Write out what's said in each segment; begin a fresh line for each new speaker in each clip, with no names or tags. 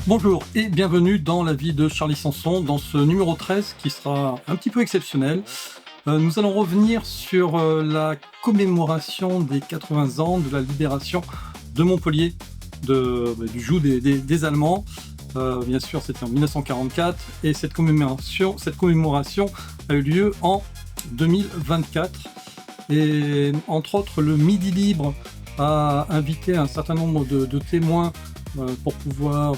Bonjour et bienvenue dans la vie de Charlie Sanson, dans ce numéro 13 qui sera un petit peu exceptionnel. Nous allons revenir sur la commémoration des 80 ans de la libération de Montpellier, du joug des Allemands. Bien sûr, c'était en 1944 et cette commémoration a eu lieu en 2024. Et entre autres, le Midi Libre a invité un certain nombre de témoins pour pouvoir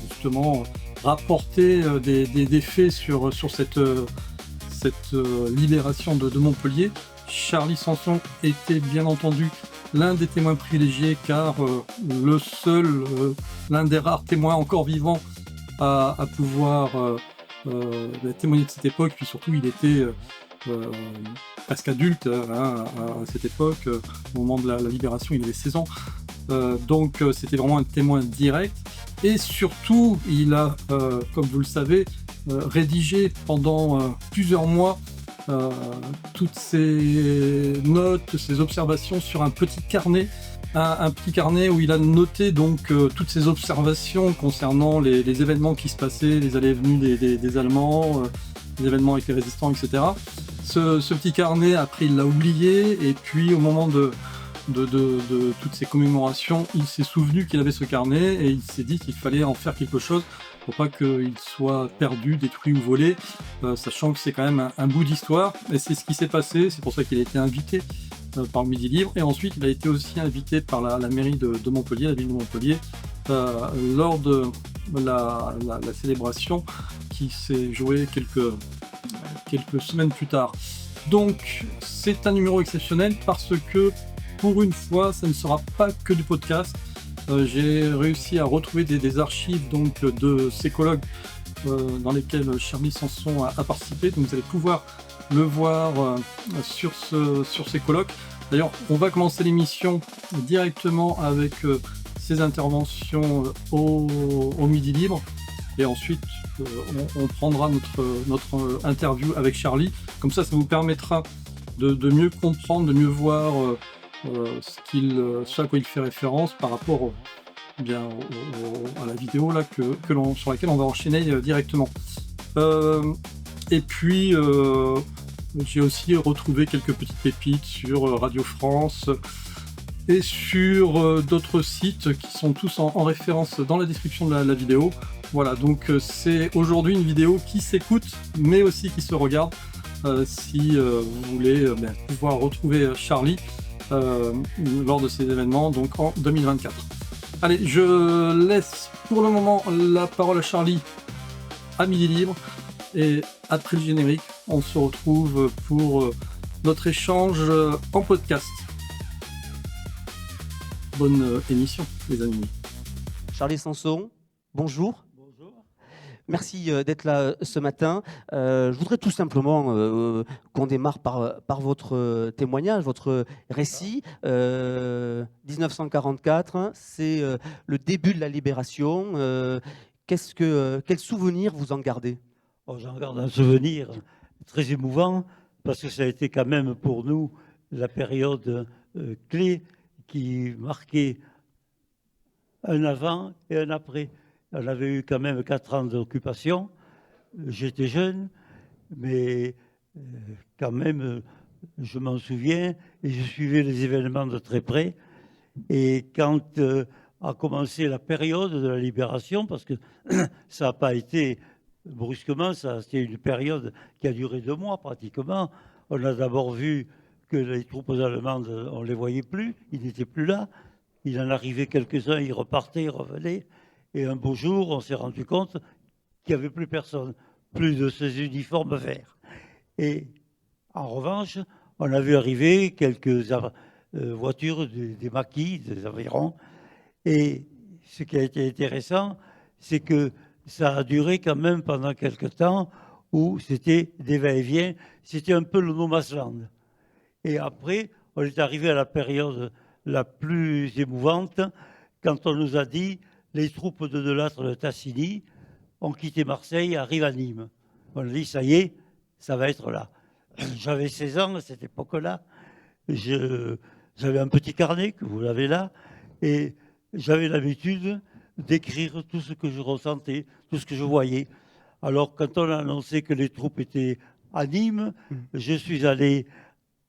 justement rapporter des faits sur cette libération de Montpellier. Charlie Sanson était bien entendu l'un des témoins privilégiés car l'un des rares témoins encore vivants à pouvoir témoigner de cette époque, puis surtout il était presque adulte à cette époque, au moment de la libération il avait 16 ans. Donc c'était vraiment un témoin direct et surtout il a, comme vous le savez, rédigé pendant plusieurs mois toutes ces notes, ces observations sur un petit carnet, un petit carnet où il a noté donc toutes ces observations concernant les événements qui se passaient, les allées et venues des Allemands, les événements avec les résistants, etc. Ce petit carnet, après il l'a oublié, et puis au moment de toutes ces commémorations, il s'est souvenu qu'il avait ce carnet et il s'est dit qu'il fallait en faire quelque chose pour pas qu'il soit perdu, détruit ou volé, sachant que c'est quand même un bout d'histoire. Et c'est ce qui s'est passé, c'est pour ça qu'il a été invité par le Midi Libre, et ensuite il a été aussi invité par la mairie de Montpellier, la ville de Montpellier, lors de la célébration qui s'est jouée quelques semaines plus tard. Donc c'est un numéro exceptionnel parce que pour une fois, ça ne sera pas que du podcast. J'ai réussi à retrouver des archives donc, de ces colloques dans lesquels Charlie Sanson a participé. Donc vous allez pouvoir le voir sur ces colloques. D'ailleurs, on va commencer l'émission directement avec ses interventions au Midi Libre. Et ensuite, on prendra notre interview avec Charlie. Comme ça vous permettra de mieux comprendre, de mieux voir ce à quoi il fait référence par rapport à la vidéo là, sur laquelle on va enchaîner directement. Et puis j'ai aussi retrouvé quelques petites pépites sur Radio France et sur d'autres sites qui sont tous en référence dans la description de la vidéo. Voilà, donc c'est aujourd'hui une vidéo qui s'écoute mais aussi qui se regarde si vous voulez pouvoir retrouver Charlie lors de ces événements, donc en 2024. Allez, je laisse pour le moment la parole à Charlie à Midi Libre, et après le générique, on se retrouve pour notre échange en podcast. Bonne émission, les amis.
Charlie Sanson, bonjour. Merci d'être là ce matin. Je voudrais tout simplement qu'on démarre par votre témoignage, votre récit. 1944, c'est le début de la libération. Quel souvenir vous en gardez ?
J'en garde un souvenir très émouvant parce que ça a été quand même pour nous la période clé qui marquait un avant et un après. On avait eu quand même 4 ans d'occupation. J'étais jeune, mais quand même, je m'en souviens et je suivais les événements de très près. Et quand a commencé la période de la libération, parce que ça n'a pas été brusquement, c'était une période qui a duré 2 mois pratiquement. On a d'abord vu que les troupes allemandes, on ne les voyait plus, ils n'étaient plus là. Il en arrivait quelques-uns, ils repartaient, ils revenaient. Et un beau jour, on s'est rendu compte qu'il n'y avait plus personne, plus de ces uniformes verts. Et en revanche, on a vu arriver quelques voitures, des maquis, des avirons. Et ce qui a été intéressant, c'est que ça a duré quand même pendant quelques temps où c'était des va-et-vient. C'était un peu le no man's land. Et après, on est arrivé à la période la plus émouvante quand on nous a dit les troupes de Delattre de Tassigny ont quitté Marseille, arrivent à Nîmes. On a dit, ça y est, ça va être là. J'avais 16 ans à cette époque-là. J'avais un petit carnet, que vous l'avez là, et j'avais l'habitude d'écrire tout ce que je ressentais, tout ce que je voyais. Alors, quand on a annoncé que les troupes étaient à Nîmes, je suis allé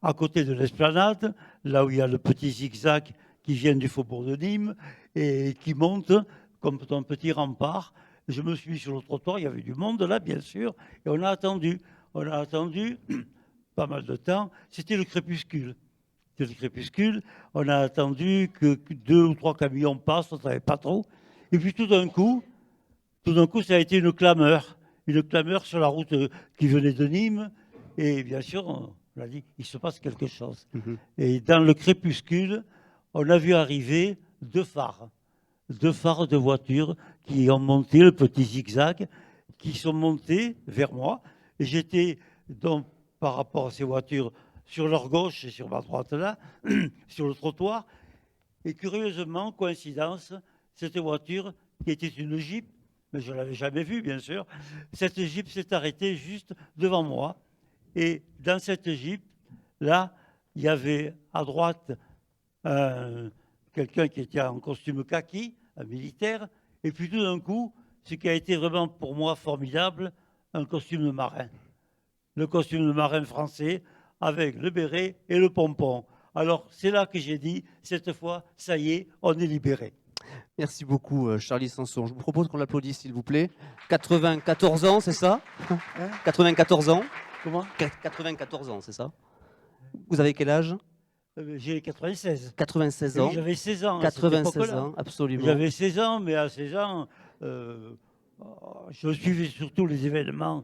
à côté de l'esplanade, là où il y a le petit zigzag qui vient du faubourg de Nîmes et qui monte comme un petit rempart. Je me suis mis sur le trottoir, il y avait du monde là, bien sûr, et on a attendu. On a attendu pas mal de temps. C'était le crépuscule. C'était le crépuscule. On a attendu que 2 ou 3 camions passent, on ne savait pas trop. Et puis tout d'un coup, ça a été une clameur sur la route qui venait de Nîmes. Et bien sûr, on a dit, il se passe quelque chose. Et dans le crépuscule, on a vu arriver 2 phares de voitures qui ont monté le petit zigzag, qui sont montés vers moi. Et j'étais donc, par rapport à ces voitures, sur leur gauche et sur ma droite là, sur le trottoir. Et curieusement, coïncidence, cette voiture, qui était une Jeep, mais je ne l'avais jamais vue, bien sûr, cette Jeep s'est arrêtée juste devant moi. Et dans cette Jeep, là, il y avait à droite quelqu'un qui était en costume kaki, un militaire, et puis tout d'un coup, ce qui a été vraiment pour moi formidable, un costume de marin. Le costume de marin français avec le béret et le pompon. Alors c'est là que j'ai dit, cette fois, ça y est, on est libéré.
Merci beaucoup, Charlie Sanson. Je vous propose qu'on l'applaudisse, s'il vous plaît. 94 ans, c'est ça? 94 ans.
Comment?
94 ans, c'est ça? Vous avez quel âge?
J'ai 96.
96 ans.
J'avais 16 ans.
96 ans, absolument.
J'avais 16 ans, mais à 16 ans, je suivais surtout les événements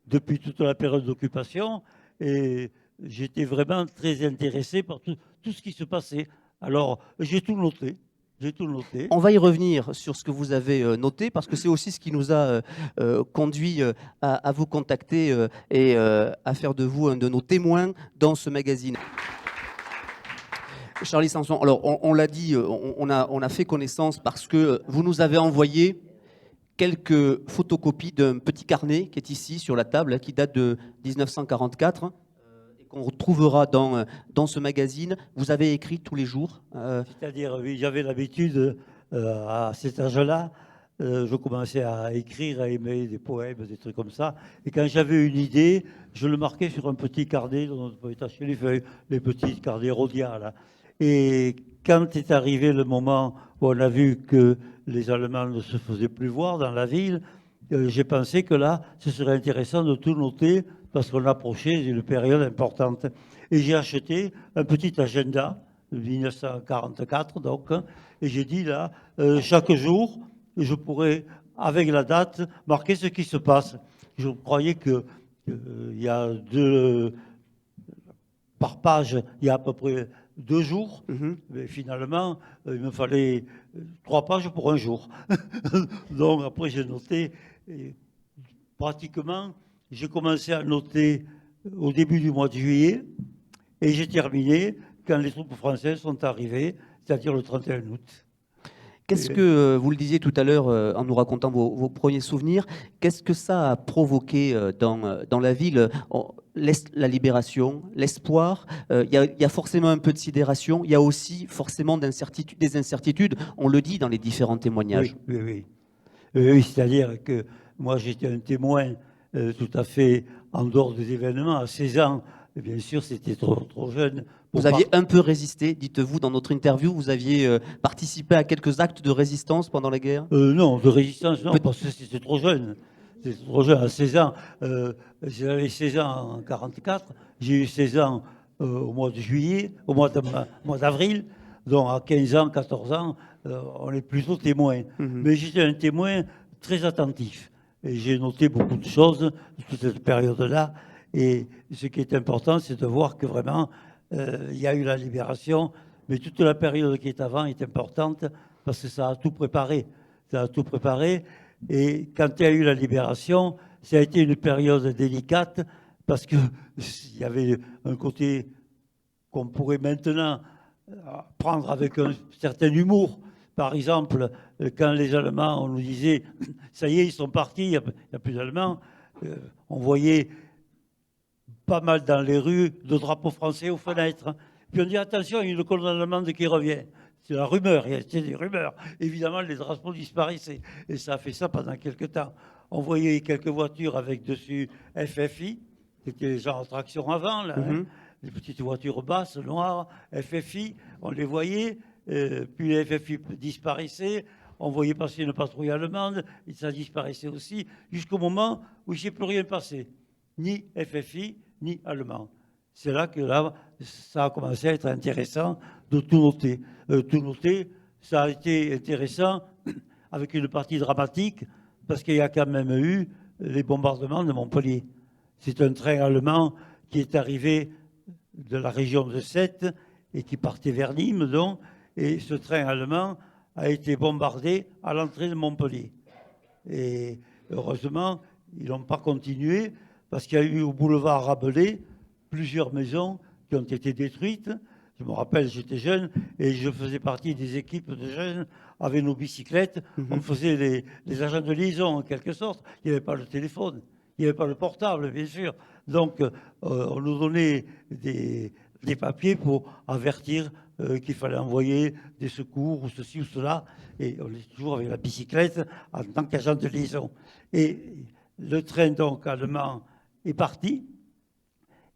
depuis toute la période d'occupation et j'étais vraiment très intéressé par tout ce qui se passait. Alors, j'ai tout noté.
On va y revenir sur ce que vous avez noté, parce que c'est aussi ce qui nous a conduit à vous contacter et à faire de vous un de nos témoins dans ce magazine. Charlie Sanson, alors on l'a dit, on a fait connaissance parce que vous nous avez envoyé quelques photocopies d'un petit carnet qui est ici sur la table, qui date de 1944. Qu'on retrouvera dans ce magazine. Vous avez écrit tous les jours
C'est-à-dire, oui, j'avais l'habitude, à cet âge-là, je commençais à écrire, à aimer des poèmes, des trucs comme ça. Et quand j'avais une idée, je le marquais sur un petit carnet dont on pouvait tâcher les feuilles, les petits carnets Rhodia, là. Et quand est arrivé le moment où on a vu que les Allemands ne se faisaient plus voir dans la ville, j'ai pensé que là, ce serait intéressant de tout noter parce qu'on approchait d'une période importante. Et j'ai acheté un petit agenda de 1944, donc, et j'ai dit là, chaque jour, je pourrais, avec la date, marquer ce qui se passe. Je croyais qu'il y a par page, il y a à peu près 2 jours, mais finalement, il me fallait 3 pages pour un jour. Donc après, j'ai noté, et pratiquement, j'ai commencé à noter au début du mois de juillet, et j'ai terminé quand les troupes françaises sont arrivées, c'est-à-dire le 31 août.
Qu'est-ce que, vous le disiez tout à l'heure en nous racontant vos premiers souvenirs, qu'est-ce que ça a provoqué dans la ville? La libération, l'espoir, il y a forcément un peu de sidération, il y a aussi forcément des incertitudes, on le dit dans les différents témoignages.
Oui, c'est-à-dire que moi j'étais un témoin tout à fait en dehors des événements, à 16 ans, et bien sûr c'était trop jeune.
Vous aviez un peu résisté, dites-vous, dans notre interview, vous aviez participé à quelques actes de résistance pendant la guerre?
Non, de résistance, non, parce que c'était trop jeune. C'était trop jeune, à 16 ans. J'avais 16 ans en 1944, j'ai eu 16 ans au mois de juillet, au mois d'avril, donc à 15 ans, 14 ans, on est plutôt témoin. Mais j'étais un témoin très attentif. Et j'ai noté beaucoup de choses de toute cette période-là. Et ce qui est important, c'est de voir que vraiment, il y a eu la libération, mais toute la période qui est avant est importante parce que ça a tout préparé. Ça a tout préparé. Et quand il y a eu la libération, ça a été une période délicate parce qu'il y avait un côté qu'on pourrait maintenant prendre avec un certain humour. Par exemple, quand les Allemands, on nous disait « ça y est, ils sont partis, il n'y a plus d'Allemands », on voyait pas mal dans les rues de drapeaux français aux fenêtres. Puis on dit « attention, il y a une colonne allemande qui revient ». C'est la rumeur, c'était des rumeurs. Évidemment, les drapeaux disparaissaient. Et ça a fait ça pendant quelques temps. On voyait quelques voitures avec dessus FFI, c'était les gens en traction avant, là, hein, les petites voitures basses, noires, FFI, on les voyait, puis les FFI disparaissaient, on voyait passer une patrouille allemande, et ça disparaissait aussi, jusqu'au moment où il ne s'est plus rien passé, ni FFI, ni allemand. C'est là que là, ça a commencé à être intéressant de tout noter. Tout noter, ça a été intéressant avec une partie dramatique, parce qu'il y a quand même eu les bombardements de Montpellier. C'est un train allemand qui est arrivé de la région de Sète et qui partait vers Nîmes, donc, et ce train allemand a été bombardé à l'entrée de Montpellier. Et heureusement, ils n'ont pas continué, parce qu'il y a eu au boulevard Rabelais plusieurs maisons qui ont été détruites. Je me rappelle, j'étais jeune et je faisais partie des équipes de jeunes avec nos bicyclettes. On faisait les agents de liaison en quelque sorte. Il n'y avait pas le téléphone, il n'y avait pas le portable, bien sûr. Donc, on nous donnait des papiers pour avertir qu'il fallait envoyer des secours ou ceci ou cela. Et on est toujours avec la bicyclette en tant qu'agent de liaison. Et le train donc allemand est parti.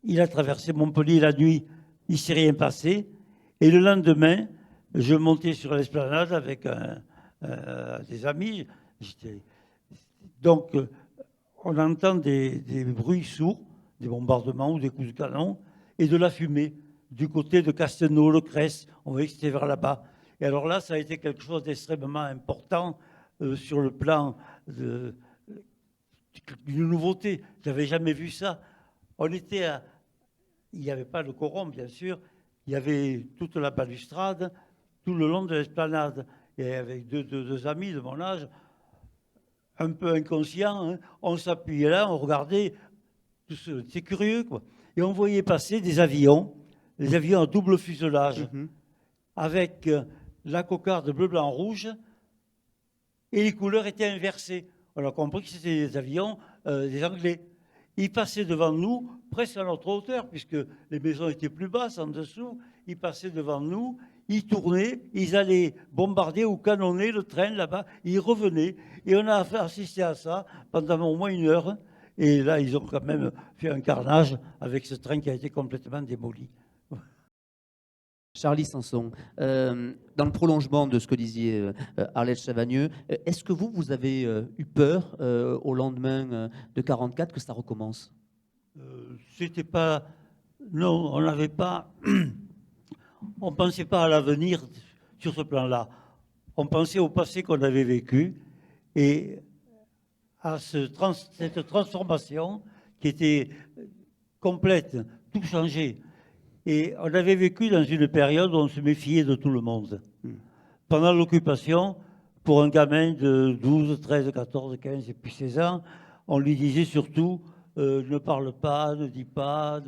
Il a traversé Montpellier la nuit. Il ne s'est rien passé. Et le lendemain, je montais sur l'esplanade avec des amis. Donc, on entend des bruits sourds, des bombardements ou des coups de canon, et de la fumée du côté de Castelnau-le-Cresse. On voyait que c'était vers là-bas. Et alors là, ça a été quelque chose d'extrêmement important sur le plan d'une nouveauté. Je n'avais jamais vu ça. On était à... Il n'y avait pas le coron, bien sûr. Il y avait toute la balustrade, tout le long de l'esplanade. Et avec deux amis de mon âge, un peu inconscients, hein, on s'appuyait là, on regardait. C'est curieux, quoi. Et on voyait passer des avions à double fuselage, avec la cocarde bleu, blanc, rouge, et les couleurs étaient inversées. On a compris que c'était des avions des Anglais. Ils passaient devant nous, presque à notre hauteur, puisque les maisons étaient plus basses en dessous. Ils passaient devant nous, ils tournaient, ils allaient bombarder ou canonner le train là-bas, ils revenaient. Et on a assisté à ça pendant au moins 1 heure. Et là, ils ont quand même fait un carnage avec ce train qui a été complètement démoli.
Charlie Sanson, dans le prolongement de ce que disait Arlette Chavagneux, est-ce que vous avez eu peur au lendemain de 1944 que ça recommence?
C'était pas... Non, on n'avait pas... On ne pensait pas à l'avenir sur ce plan-là. On pensait au passé qu'on avait vécu et à cette transformation qui était complète, tout changé. Et on avait vécu dans une période où on se méfiait de tout le monde. Pendant l'occupation, pour un gamin de 12, 13, 14, 15 et puis 16 ans, on lui disait surtout ne parle pas, ne dis pas.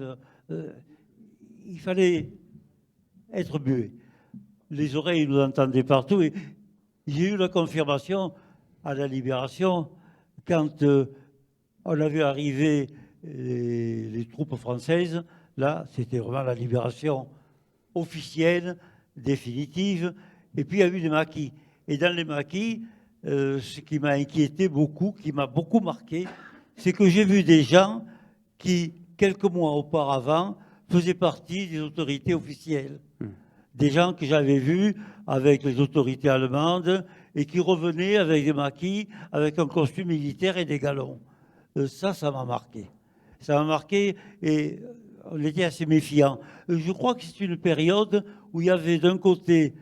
Il fallait être muet. Les oreilles nous entendaient partout. Et j'ai eu la confirmation à la Libération quand on a vu arriver les troupes françaises. Là, c'était vraiment la libération officielle, définitive. Et puis, il y a eu des maquis. Et dans les maquis, ce qui m'a inquiété beaucoup, qui m'a beaucoup marqué, c'est que j'ai vu des gens qui, quelques mois auparavant, faisaient partie des autorités officielles. Des gens que j'avais vus avec les autorités allemandes et qui revenaient avec des maquis, avec un costume militaire et des galons. Ça m'a marqué. Ça m'a marqué et on était assez méfiants. Je crois que c'est une période où il y avait d'un côté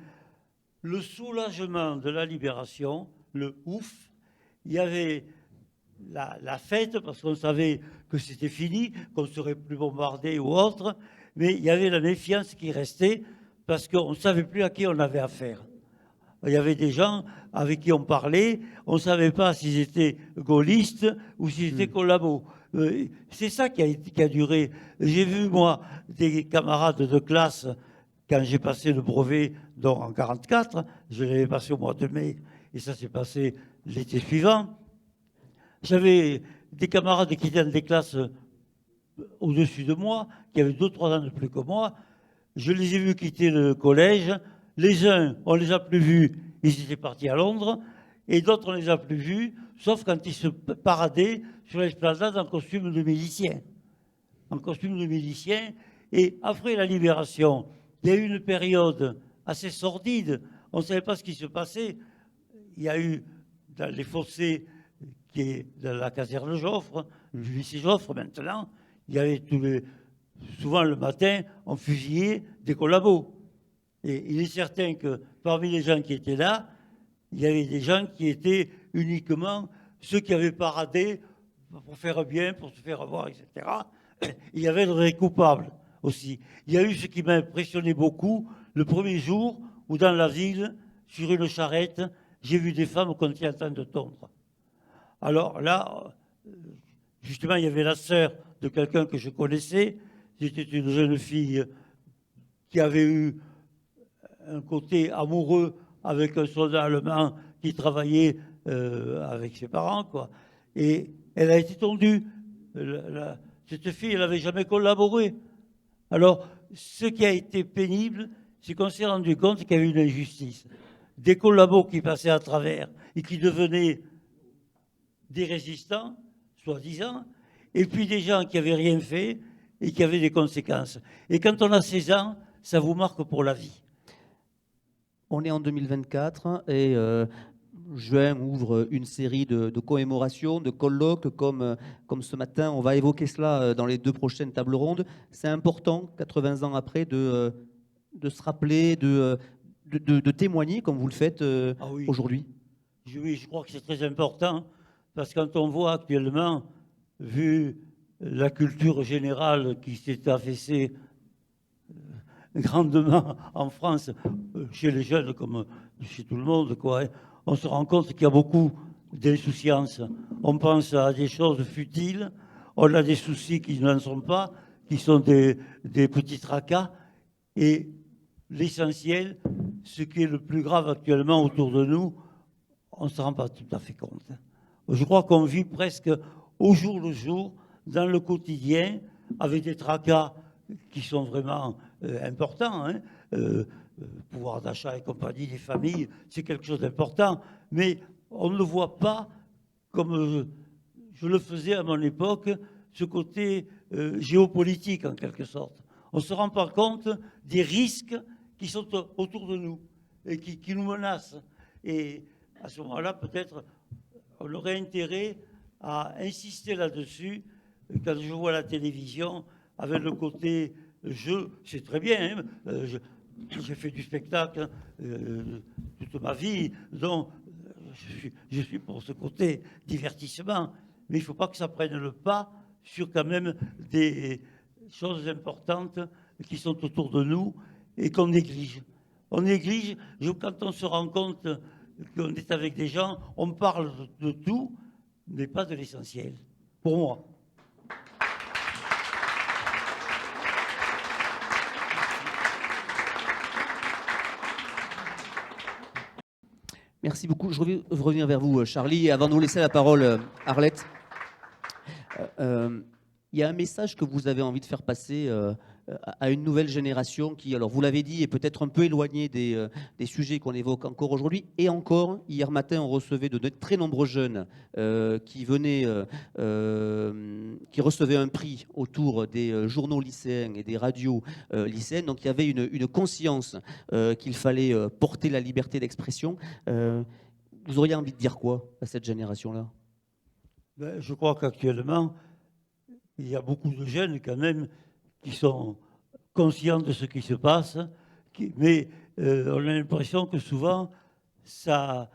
le soulagement de la libération, le ouf, il y avait la fête parce qu'on savait que c'était fini, qu'on ne serait plus bombardé ou autre, mais il y avait la méfiance qui restait parce qu'on ne savait plus à qui on avait affaire. Il y avait des gens avec qui on parlait, on ne savait pas s'ils étaient gaullistes ou s'ils étaient collabos. C'est ça qui a duré. J'ai vu, moi, des camarades de classe, quand j'ai passé le brevet donc en 1944, je l'avais passé au mois de mai, et ça s'est passé l'été suivant. J'avais des camarades qui étaient dans des classes au-dessus de moi, qui avaient 2-3 ans de plus que moi. Je les ai vus quitter le collège, Les uns, on les a plus vus, ils étaient partis à Londres, et d'autres, on les a plus vus, sauf quand ils se paradaient sur l'esplanade en costume de milicien. En costume de milicien. Et après la libération, il y a eu une période assez sordide. On ne savait pas ce qui se passait. Il y a eu dans les fossés, qui est dans la caserne Joffre, du lycée Joffre maintenant, il y avait souvent le matin, on fusillait des collabos. Et il est certain que parmi les gens qui étaient là, il y avait des gens qui étaient uniquement ceux qui avaient paradé pour faire bien, pour se faire voir, etc. Il y avait de vrais coupables aussi. Il y a eu ce qui m'a impressionné beaucoup, le premier jour où dans la ville, sur une charrette, j'ai vu des femmes qu'on était en train de tondre. Alors là, justement, il y avait la sœur de quelqu'un que je connaissais. C'était une jeune fille qui avait eu un côté amoureux avec un soldat allemand qui travaillait avec ses parents, quoi. Et elle a été tondue. Cette fille, elle n'avait jamais collaboré. Alors, ce qui a été pénible, c'est qu'on s'est rendu compte qu'il y avait une injustice. Des collabos qui passaient à travers et qui devenaient des résistants, soi-disant, et puis des gens qui n'avaient rien fait et qui avaient des conséquences. Et quand on a 16 ans, ça vous marque pour la vie.
On est en 2024 et juin ouvre une série de commémorations, de colloques, comme ce matin. On va évoquer cela dans les 2 prochaines tables rondes. C'est important, 80 ans après, de se rappeler, de témoigner comme vous le faites
oui.
aujourd'hui.
Oui, je crois que c'est très important, parce que quand on voit actuellement, vu la culture générale qui s'est affaissée grandement en France, chez les jeunes comme chez tout le monde, quoi, on se rend compte qu'il y a beaucoup d'insouciance. On pense à des choses futiles, on a des soucis qui n'en sont pas, qui sont des petits tracas, et l'essentiel, ce qui est le plus grave actuellement autour de nous, on ne se rend pas tout à fait compte. Je crois qu'on vit presque au jour le jour, dans le quotidien, avec des tracas qui sont vraiment importants. Hein. Pouvoir d'achat et compagnie, des familles, c'est quelque chose d'important. Mais on ne le voit pas comme je le faisais à mon époque, ce côté géopolitique en quelque sorte. On ne se rend pas compte des risques qui sont autour de nous et qui nous menacent. Et à ce moment-là, peut-être, on aurait intérêt à insister là-dessus. Quand je vois la télévision, avec le côté jeu, c'est très bien. Hein, j'ai fait du spectacle toute ma vie, donc je suis pour ce côté divertissement. Mais il ne faut pas que ça prenne le pas sur quand même des choses importantes qui sont autour de nous et qu'on néglige. On néglige, quand on se rend compte qu'on est avec des gens, on parle de tout, mais pas de l'essentiel, pour moi.
Merci beaucoup. Je vais revenir vers vous, Charlie. Avant de vous laisser la parole, Arlette, il y a un message que vous avez envie de faire passer à une nouvelle génération qui, alors vous l'avez dit, est peut-être un peu éloignée des sujets qu'on évoque encore aujourd'hui. Et encore, hier matin, on recevait de très nombreux jeunes qui venaient, qui recevaient un prix autour des journaux lycéens et des radios lycéennes. Donc il y avait une conscience qu'il fallait porter la liberté d'expression. Vous auriez envie de dire quoi à cette génération-là?
Je crois qu'actuellement, il y a beaucoup de jeunes quand même qui sont conscients de ce qui se passe, mais on a l'impression que souvent, ça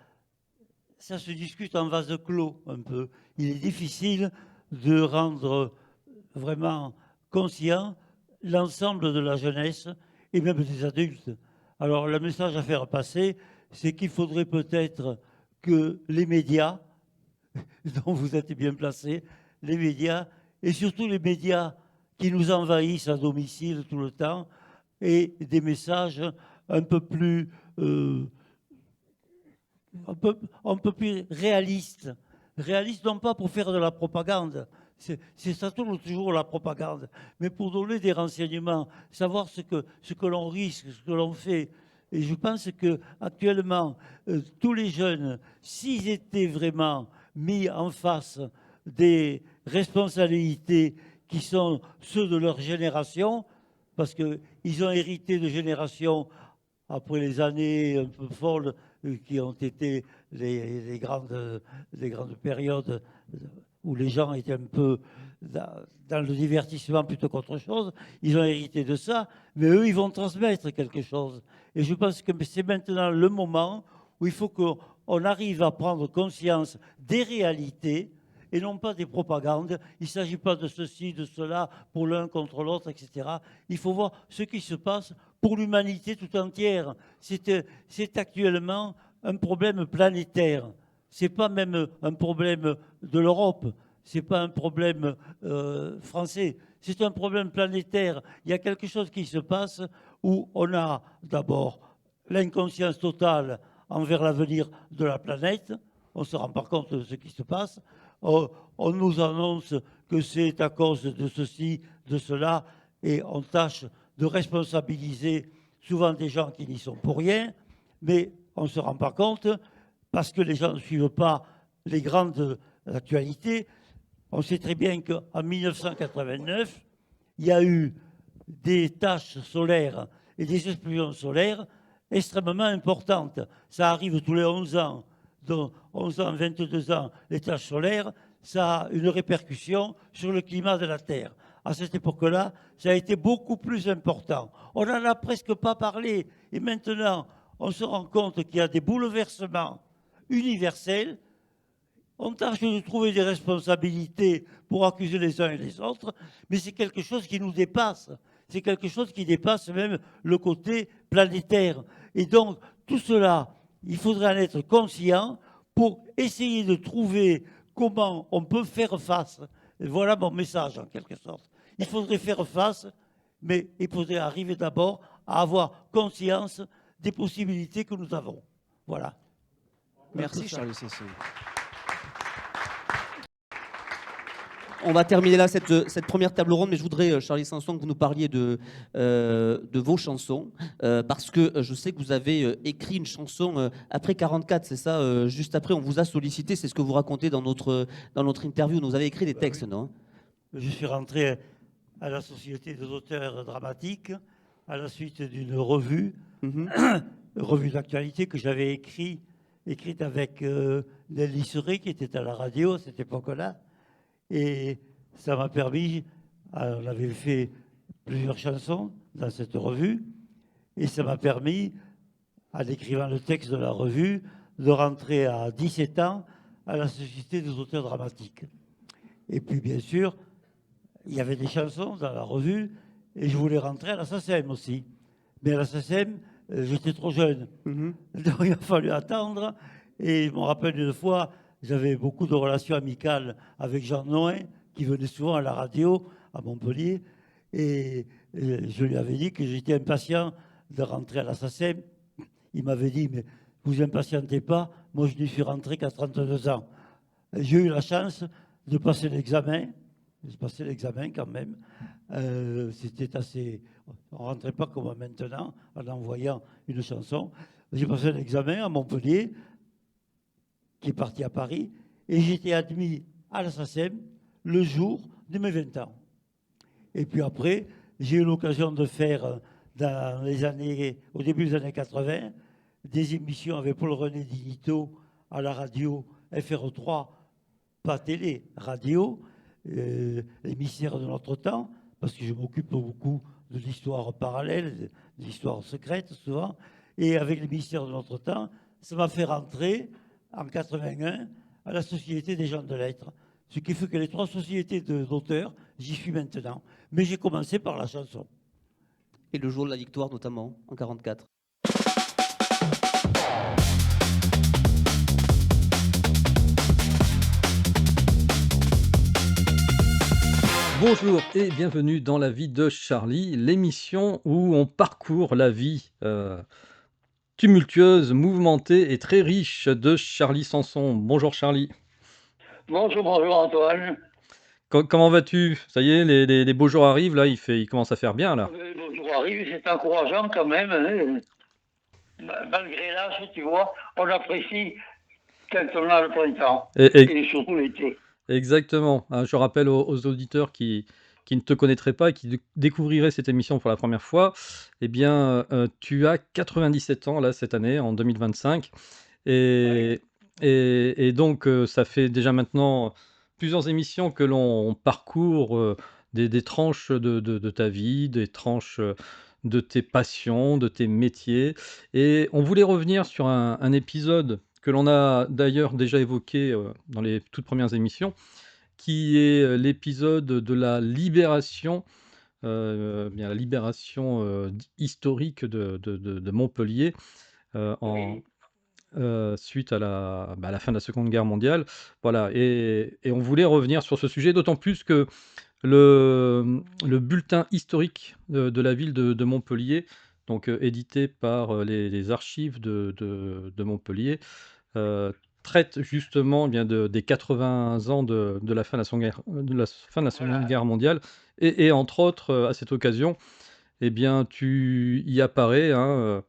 se discute en vase clos un peu. Il est difficile de rendre vraiment conscient l'ensemble de la jeunesse et même des adultes. Alors le message à faire passer, c'est qu'il faudrait peut-être que les médias, dont vous êtes bien placés, les médias, et surtout les médias qui nous envahissent à domicile tout le temps, et des messages un peu plus plus réalistes. Réalistes non pas pour faire de la propagande, ça tourne toujours la propagande, mais pour donner des renseignements, savoir ce que l'on risque, ce que l'on fait, Et je pense qu'actuellement, tous les jeunes, s'ils étaient vraiment mis en face des responsabilités qui sont ceux de leur génération, parce qu'ils ont hérité de générations après les années un peu folles qui ont été les grandes périodes où les gens étaient un peu dans le divertissement plutôt qu'autre chose. Ils ont hérité de ça, mais eux, ils vont transmettre quelque chose. Et je pense que c'est maintenant le moment où il faut qu'on arrive à prendre conscience des réalités et non pas des propagandes. Il ne s'agit pas de ceci, de cela, pour l'un contre l'autre, etc. Il faut voir ce qui se passe pour l'humanité tout entière. C'est actuellement un problème planétaire. Ce n'est pas même un problème de l'Europe. Ce n'est pas un problème français. C'est un problème planétaire. Il y a quelque chose qui se passe où on a d'abord l'inconscience totale envers l'avenir de la planète. On ne se rend pas compte de ce qui se passe. On nous annonce que c'est à cause de ceci, de cela, et on tâche de responsabiliser souvent des gens qui n'y sont pour rien, mais on ne se rend pas compte, parce que les gens ne suivent pas les grandes actualités. On sait très bien qu'en 1989, il y a eu des taches solaires et des explosions solaires extrêmement importantes. Ça arrive tous les 11 ans. Dans 11 ans, 22 ans, les taches solaires, ça a une répercussion sur le climat de la Terre. À cette époque-là, ça a été beaucoup plus important. On n'en a presque pas parlé. Et maintenant, on se rend compte qu'il y a des bouleversements universels. On tâche de trouver des responsabilités pour accuser les uns et les autres, mais c'est quelque chose qui nous dépasse. C'est quelque chose qui dépasse même le côté planétaire. Et donc, tout cela, il faudrait en être conscient pour essayer de trouver comment on peut faire face. Et voilà mon message, en quelque sorte. Il faudrait faire face, mais il faudrait arriver d'abord à avoir conscience des possibilités que nous avons. Voilà.
Merci, Charlie Sanson. On va terminer là cette première table ronde, mais je voudrais, Charlie Sanson, que vous nous parliez de vos chansons, parce que je sais que vous avez écrit une chanson après 44, c'est ça, juste après, on vous a sollicité, c'est ce que vous racontez dans notre interview, vous avez écrit des textes, oui. Non ?
Je suis rentré à la Société des auteurs dramatiques à la suite d'une revue, revue d'actualité que j'avais écrite avec Nelly Seré, qui était à la radio à cette époque-là. Et ça m'a permis, on avait fait plusieurs chansons dans cette revue, et ça m'a permis, en écrivant le texte de la revue, de rentrer à 17 ans à la Société des auteurs dramatiques. Et puis, bien sûr, il y avait des chansons dans la revue, et je voulais rentrer à la SACEM aussi. Mais à la SACEM, j'étais trop jeune. Donc, il a fallu attendre, et je me rappelle une fois, j'avais beaucoup de relations amicales avec Jean Noin, qui venait souvent à la radio à Montpellier. Et je lui avais dit que j'étais impatient de rentrer à la SACEM. Il m'avait dit, mais vous impatientez pas, moi je n'y suis rentré qu'à 32 ans. J'ai eu la chance de passer l'examen. J'ai passé l'examen quand même. C'était assez... On ne rentrait pas comme maintenant, en envoyant une chanson. J'ai passé l'examen à Montpellier, qui est parti à Paris, et j'étais admis à la SACEM le jour de mes 20 ans. Et puis après, j'ai eu l'occasion de faire, dans les années, au début des années 80, des émissions avec Paul-René Dinito à la radio FR3, pas télé, radio, les mystères de notre temps, parce que je m'occupe beaucoup de l'histoire parallèle, de l'histoire secrète souvent, et avec les mystères de notre temps, ça m'a fait rentrer en 81 à la Société des gens de lettres. Ce qui fait que les 3 sociétés d'auteurs, j'y suis maintenant. Mais j'ai commencé par la chanson.
Et le jour de la victoire, notamment, en 44.
Bonjour et bienvenue dans La vie de Charlie, l'émission où on parcourt la vie tumultueuse, mouvementée et très riche de Charlie Sanson. Bonjour Charlie.
Bonjour Antoine.
Comment vas-tu? Ça y est, les beaux jours arrivent, là, il commence à faire bien, là.
Les beaux jours arrivent, c'est encourageant quand même. Hein. malgré l'âge, tu vois, on apprécie quand on a le printemps et surtout l'été.
Exactement. Je rappelle aux auditeurs qui ne te connaîtraient pas et qui découvriraient cette émission pour la première fois, eh bien, tu as 97 ans là cette année, en 2025. Et, et donc, ça fait déjà maintenant plusieurs émissions que l'on parcourt des tranches de ta vie, des tranches de tes passions, de tes métiers. Et on voulait revenir sur un épisode que l'on a d'ailleurs déjà évoqué dans les toutes premières émissions, qui est l'épisode de la libération, bien la libération historique de Montpellier en,
Oui.
suite à la fin de la Seconde Guerre mondiale. Voilà, et on voulait revenir sur ce sujet, d'autant plus que le bulletin historique de la ville de Montpellier, donc édité par les archives de Montpellier, heu, traite justement, eh bien, des 80 ans de la fin de la Seconde Guerre
Voilà.
Guerre mondiale, et entre autres, à cette occasion, eh bien, tu y apparais, hein,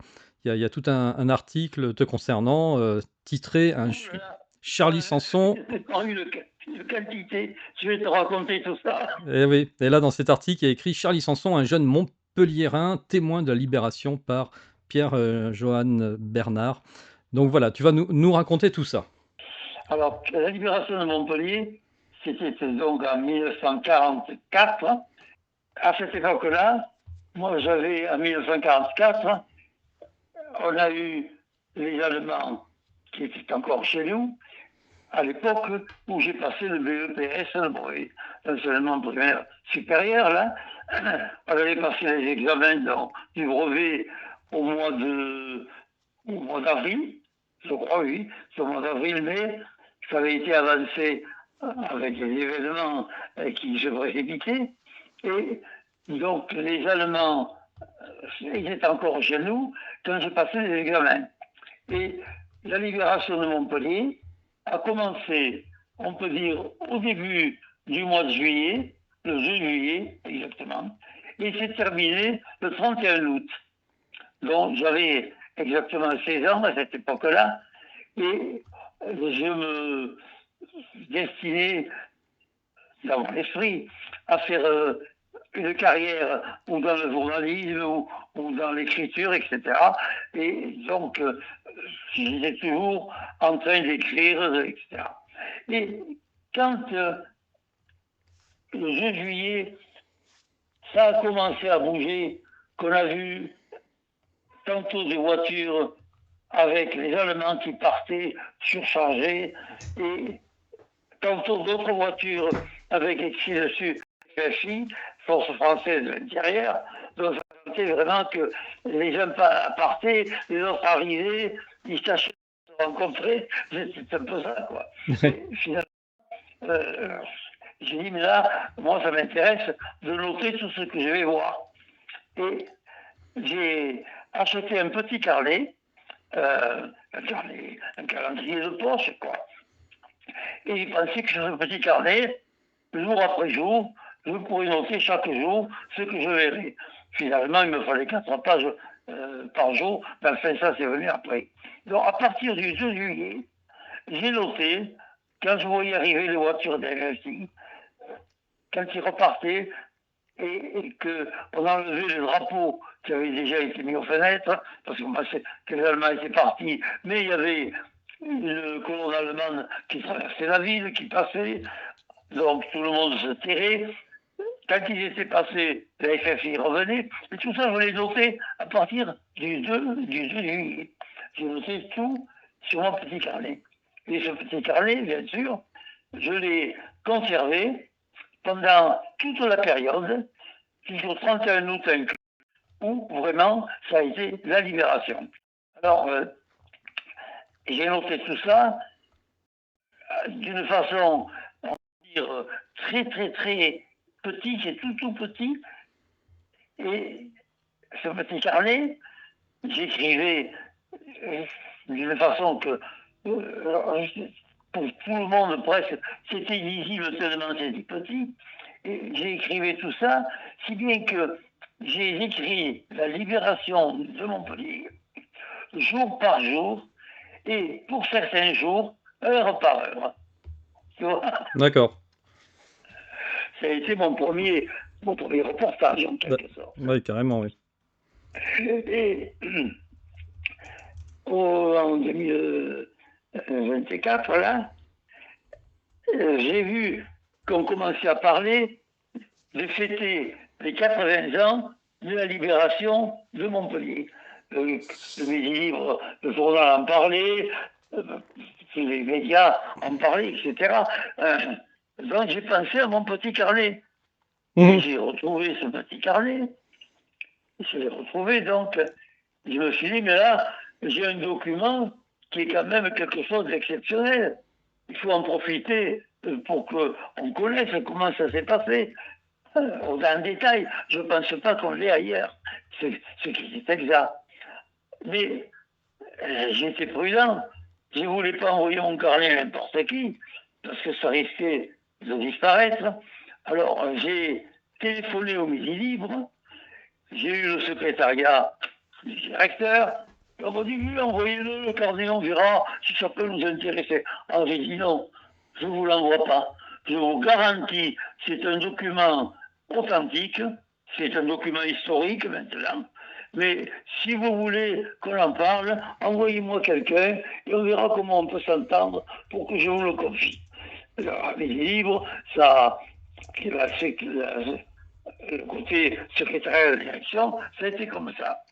il y a tout un article te concernant, titré un
Ouh là là.
Charlie Sanson.
C'est pas une quantité. Je vais te raconter tout ça.
Et oui, et là, dans cet article, il y a écrit: «Charlie Sanson, un jeune Montpelliérain, témoin de la libération», par Pierre, Johann Bernard. Donc voilà, tu vas nous raconter tout ça.
Alors, la libération de Montpellier, c'était donc en 1944. À cette époque-là, moi j'avais, en 1944, on a eu les Allemands qui étaient encore chez nous, à l'époque où j'ai passé le BEPS, le brevet d'enseignement primaire supérieur, là. On avait passé les examens du brevet au mois d'avril, je crois, oui, c'est au mois d'avril, mais ça avait été avancé avec les événements qui se précipitaient. Et donc, les Allemands, ils étaient encore chez nous quand j'ai passé les examens. Et la libération de Montpellier a commencé, on peut dire, au début du mois de juillet, le 2 juillet exactement, et s'est terminé le 31 août. Donc j'avais exactement 16 ans à cette époque-là, et je me destinais dans mon esprit à faire une carrière ou dans le journalisme ou dans l'écriture, etc. Et donc, j'étais toujours en train d'écrire, etc. Et quand le 2 juillet, ça a commencé à bouger, qu'on a vu tantôt des voitures avec les Allemands qui partaient surchargés et tantôt d'autres voitures avec écrit dessus FFI, Force française de l'intérieur. Donc ça sentait vraiment que les uns partaient, les autres arrivaient, ils cherchaient à se rencontrer. C'est un peu ça, quoi. Et finalement, j'ai dit, mais là, moi, ça m'intéresse de noter tout ce que je vais voir. Et j'ai acheté un petit carnet, un calendrier de poche, quoi. Et j'ai pensé que sur ce petit carnet, jour après jour, je pourrais noter chaque jour ce que je verrais. Finalement, il me fallait 4 pages par jour, mais enfin, ça, c'est venu après. Donc, à partir du 2 juillet, j'ai noté, quand je voyais arriver les voitures des FFI, quand ils repartaient, et qu'on enlevait le drapeau qui avait déjà été mis aux fenêtres, parce que les Allemands étaient partis, mais il y avait une colonne allemande qui traversait la ville, qui passait, donc tout le monde se terrait. Quand ils étaient passés, la FFI revenait, et tout ça, je l'ai noté à partir du 2 juillet. J'ai noté tout sur mon petit carnet. Et ce petit carnet, bien sûr, je l'ai conservé pendant toute la période, jusqu'au 31 août inclus, où vraiment ça a été la libération. Alors, j'ai noté tout ça d'une façon, on va dire, très, très, très petit, c'est tout petit. Et ce petit carnet, j'écrivais d'une façon que pour tout le monde presque, c'était illisible tellement c'était petit. Et j'écrivais tout ça, si bien que j'ai écrit la libération de Montpellier jour par jour, et pour certains jours, heure par heure. Tu vois,
D'accord.
ça a été mon premier reportage, en quelque sorte.
Oui, carrément, oui.
Et en 2024, là, j'ai vu qu'on commençait à parler de fêter les 80 ans de la libération de Montpellier. Le Midi Libre, le journal en parlait, les médias en parlaient, etc. Donc j'ai pensé à mon petit carnet. Et j'ai retrouvé ce petit carnet. Je l'ai retrouvé, donc je me suis dit, mais là, j'ai un document qui est quand même quelque chose d'exceptionnel. Il faut en profiter pour qu'on connaisse comment ça s'est passé. Dans le détail, je ne pense pas qu'on l'ait ailleurs, ce qui est exact. Mais j'étais prudent. Je ne voulais pas envoyer mon carnet à n'importe qui, parce que ça risquait de disparaître. Alors j'ai téléphoné au Midi Libre, j'ai eu le secrétariat du directeur, on m'a dit, oui, envoyez-le, le carnet, on verra si ça peut nous intéresser. Alors j'ai dit non, je ne vous l'envoie pas. Je vous garantis, c'est un document authentique, c'est un document historique maintenant, mais si vous voulez qu'on en parle, envoyez-moi quelqu'un et on verra comment on peut s'entendre pour que je vous le confie. Alors, Midi Libre, ça, le côté secrétaire de direction, ça a été comme ça.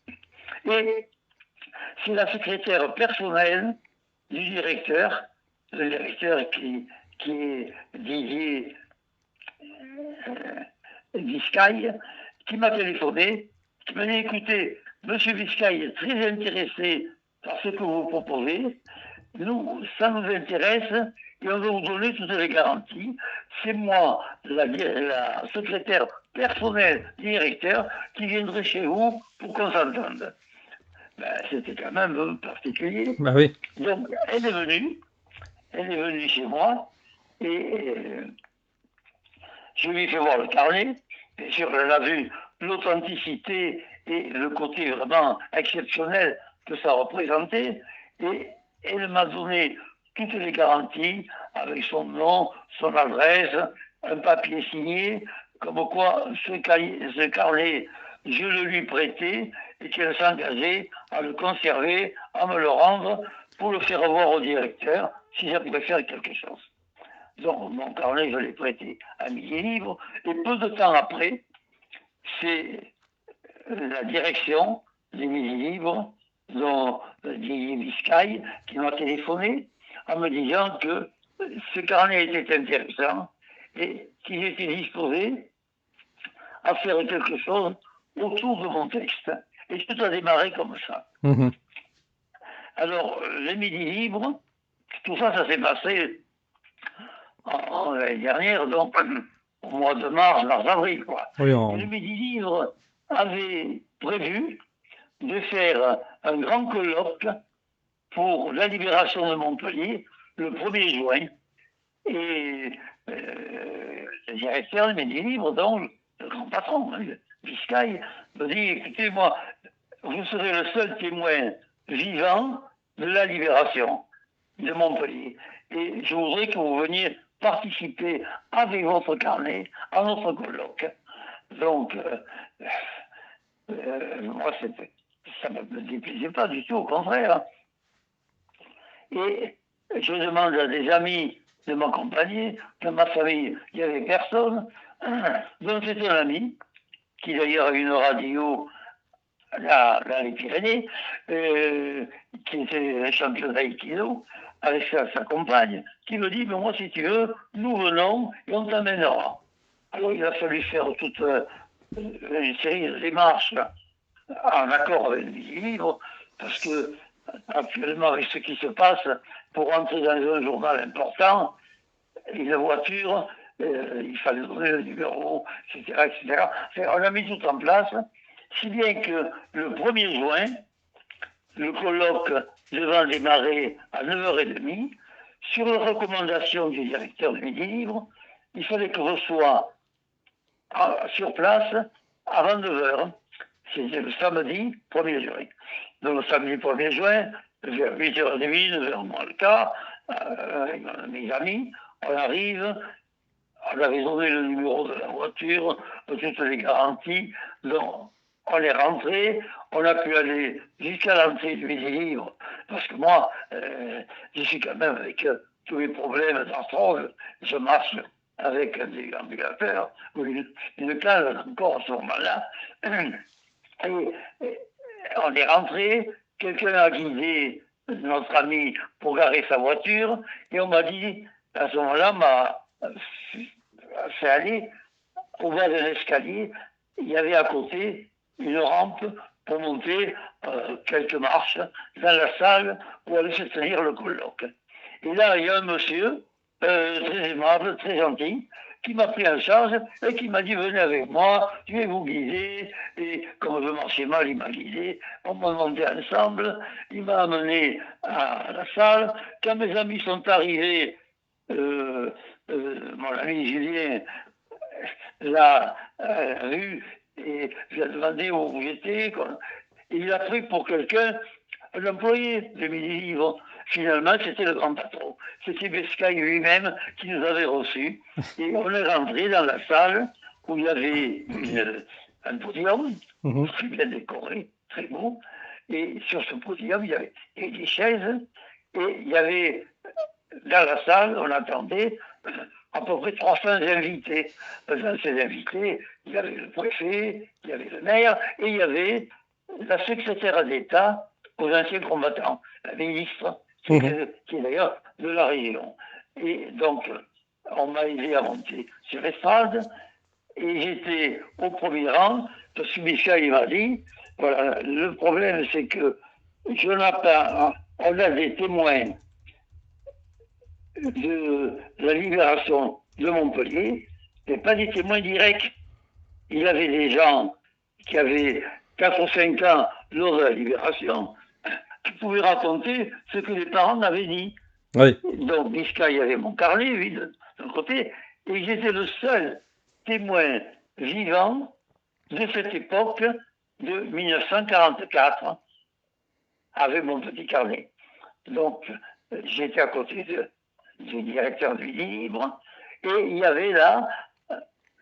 Et c'est la secrétaire personnelle du directeur, le directeur qui est Didier Viscaille, qui m'a téléphoné, qui m'a dit, écoutez, Monsieur Viscaille est très intéressé par ce que vous proposez, nous, ça nous intéresse et on va vous donner toutes les garanties. C'est moi, la secrétaire personnelle du directeur, qui viendrai chez vous pour qu'on s'entende. Ben, c'était quand même particulier.
Bah oui.
Donc, elle est venue chez moi et je lui ai fait voir le carnet. Bien sûr, elle a vu l'authenticité et le côté vraiment exceptionnel que ça représentait. Et elle m'a donné toutes les garanties avec son nom, son adresse, un papier signé, comme quoi ce carnet, je le lui prêtais et qu'elle s'engageait à le conserver, à me le rendre pour le faire voir au directeur si ça pouvait faire quelque chose. Donc mon carnet, je l'ai prêté à Midi Libre et peu de temps après, c'est la direction des Midi Libre, dont Didier Viscaille, qui m'a téléphoné en me disant que ce carnet était intéressant et qu'ils étaient disposés à faire quelque chose autour de mon texte. Et tout a démarré comme ça.
Mhm.
Alors, les Midi Libres, tout ça, ça s'est passé l'année dernière, donc au mois de mars-avril, quoi.
Oui,
Et le Midi Libre avait prévu de faire un grand colloque pour la libération de Montpellier le 1er juin. Et le directeur du Midi Libre, donc le grand patron, Viscaille, me dit, écoutez, moi, vous serez le seul témoin vivant de la libération de Montpellier. Et je voudrais que vous veniez participer avec votre carnet à notre colloque. Donc, moi, ça ne me déplaisait pas du tout, au contraire. Et je demande à des amis de m'accompagner. Dans ma famille, il n'y avait personne. Donc, c'était un ami, qui d'ailleurs a une radio dans les Pyrénées, qui était un champion d'aïkido, avec sa compagne, qui me dit, mais moi, si tu veux, nous venons et on t'amènera. Alors, il a fallu faire toute une série de démarches en accord avec le livre, parce que actuellement, avec ce qui se passe, pour entrer dans un journal important, une voiture, il fallait donner le numéro, etc., etc. Enfin, on a mis tout en place, si bien que le 1er juin, le colloque devant démarrer à 9h30, sur la recommandation du directeur du Midi Libre, il fallait que je sois sur place avant 9h. C'était le samedi 1er juin. le samedi 1er juin, vers 8h30, 9h moins le quart, avec mes amis, on arrive, on avait donné le numéro de la voiture, toutes les garanties, donc on est rentré, on a pu aller jusqu'à l'entrée du Midi Libre, parce que moi, je suis quand même avec tous les problèmes d'arthrose, je marche avec un déambulateur, ou une cale encore à ce moment-là. Et on est rentré, quelqu'un a guidé notre ami pour garer sa voiture, et on m'a dit, à ce moment-là, m'a fait aller au bas d'un escalier, il y avait à côté une rampe pour monter quelques marches dans la salle où allait se tenir le colloque. Et là, il y a un monsieur très aimable, très gentil, qui m'a pris en charge et qui m'a dit venez avec moi, je vais vous guider. Et comme je marchais mal, il m'a guidé. On m'a monté ensemble, il m'a amené à la salle. Quand mes amis sont arrivés, mon ami Julien l'a vu et je lui ai demandé où j'étais. Il l'a pris pour quelqu'un, un employé de Midi Libre. Finalement, c'était le grand patron. C'était Bescaille lui-même qui nous avait reçus. Et on est rentré dans la salle où il y avait un podium, très bien décoré, très beau. Et sur ce podium, il y avait des chaises. Et il y avait, dans la salle, on attendait à peu près 300 invités. Dans ces invités, il y avait le préfet, il y avait le maire, et il y avait la secrétaire d'État aux anciens combattants, la ministre, qui est d'ailleurs de la région. Et donc, on m'a aidé à monter sur l'estrade, et j'étais au premier rang, parce que Michel, il m'a dit, voilà, le problème, c'est que on a des témoins de la libération de Montpellier, mais pas des témoins directs. Il y avait des gens qui avaient 4 ou 5 ans lors de la libération, qui pouvaient raconter ce que les parents m'avaient dit.
Oui.
Donc, Biscay avait mon carnet, lui, d'un côté, et j'étais le seul témoin vivant de cette époque de 1944, avec mon petit carnet. Donc, j'étais à côté du directeur du Libre, et il y avait là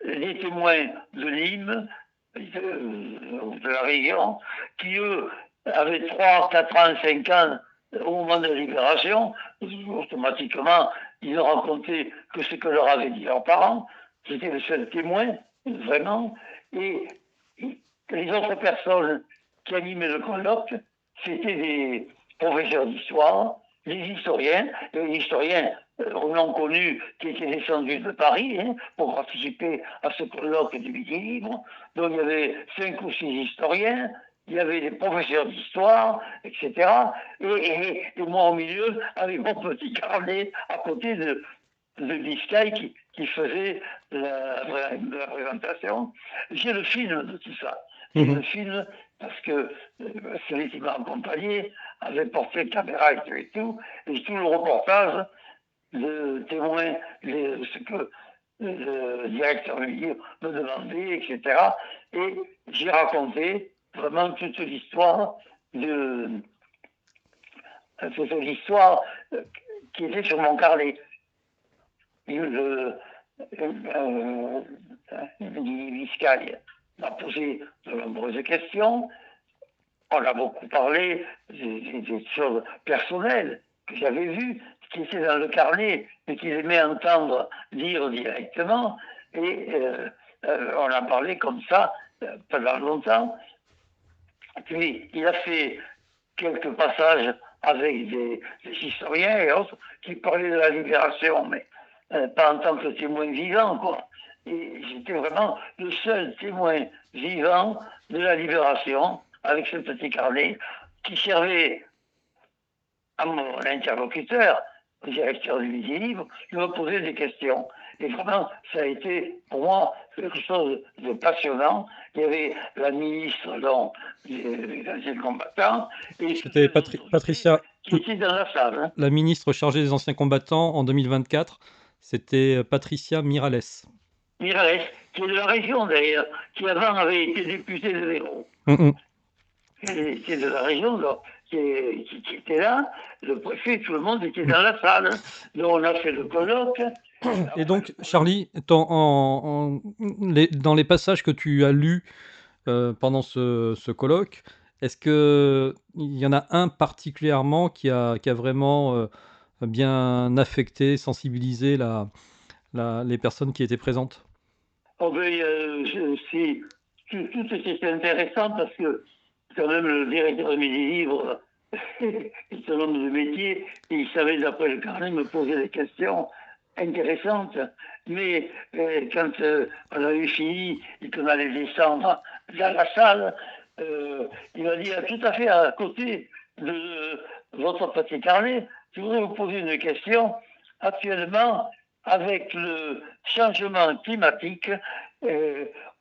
les témoins de Nîmes, de la région, qui, eux, avaient 3, 4 ans, 5 ans au moment de la libération. Automatiquement, ils ont raconté que ce que leur avaient dit leurs parents. J'étais le seul témoin, vraiment. Et les autres personnes qui animaient le colloque, c'était des professeurs d'histoire, des historiens, non connus qui étaient descendus de Paris pour participer à ce colloque du Midi Libre. Donc il y avait 5 ou 6 historiens, il y avait des professeurs d'histoire, etc. Et moi au milieu, avec mon petit carnet à côté de Biscay qui faisait la présentation. J'ai le film de tout ça. J'ai le film parce que celui qui m'a accompagné avait porté caméra et tout le reportage de témoins, ce que le directeur du livre me demandait, etc. Et j'ai raconté vraiment toute l'histoire qui était sur mon carnet. Biscay m'a posé de nombreuses questions. On a beaucoup parlé des choses personnelles que j'avais vues, qui étaient dans le carnet, mais qu'il aimait entendre dire directement. Et on a parlé comme ça pendant longtemps. Puis il a fait quelques passages avec des historiens et autres qui parlaient de la libération, mais pas en tant que témoin vivant, quoi. Et j'étais vraiment le seul témoin vivant de la libération avec ce petit carnet qui servait à mon interlocuteur, le directeur du Midi Libre, qui me posait des questions. Et vraiment, ça a été pour moi quelque chose de passionnant. Il y avait la ministre des anciens combattants. Et
c'était Patricia,
qui était dans la salle.
La ministre chargée des anciens combattants en 2024, c'était Patricia Miralles.
Miralles, qui est de la région d'ailleurs, qui avant avait été députée de l'Hérault. qui est de la région, là, qui était là, le préfet, tout le monde était dans la salle. Donc on a fait le colloque.
Et donc, Charlie, dans les passages que tu as lus pendant ce colloque, est-ce qu'il y en a un particulièrement qui a vraiment bien affecté, sensibilisé les personnes qui étaient présentes?
Oh ben, tout était intéressant parce que quand même le directeur de mes livres est un homme de métier et il savait d'après le carnet me poser des questions intéressantes. Mais quand on avait fini et qu'on allait descendre dans la salle, il m'a dit tout à fait à côté de votre petit carnet, je voudrais vous poser une question. Actuellement, avec le changement climatique,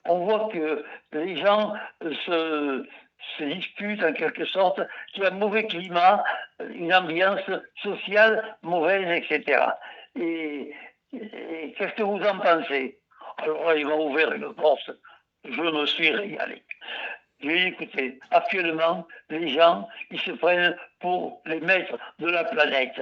on voit que les gens se disputent en quelque sorte, qu'il y a un mauvais climat, une ambiance sociale mauvaise, etc. Et qu'est-ce que vous en pensez? Alors là, il m'a ouvert une porte, je me suis régalé. Je lui ai dit, écoutez, actuellement, les gens, ils se prennent pour les maîtres de la planète.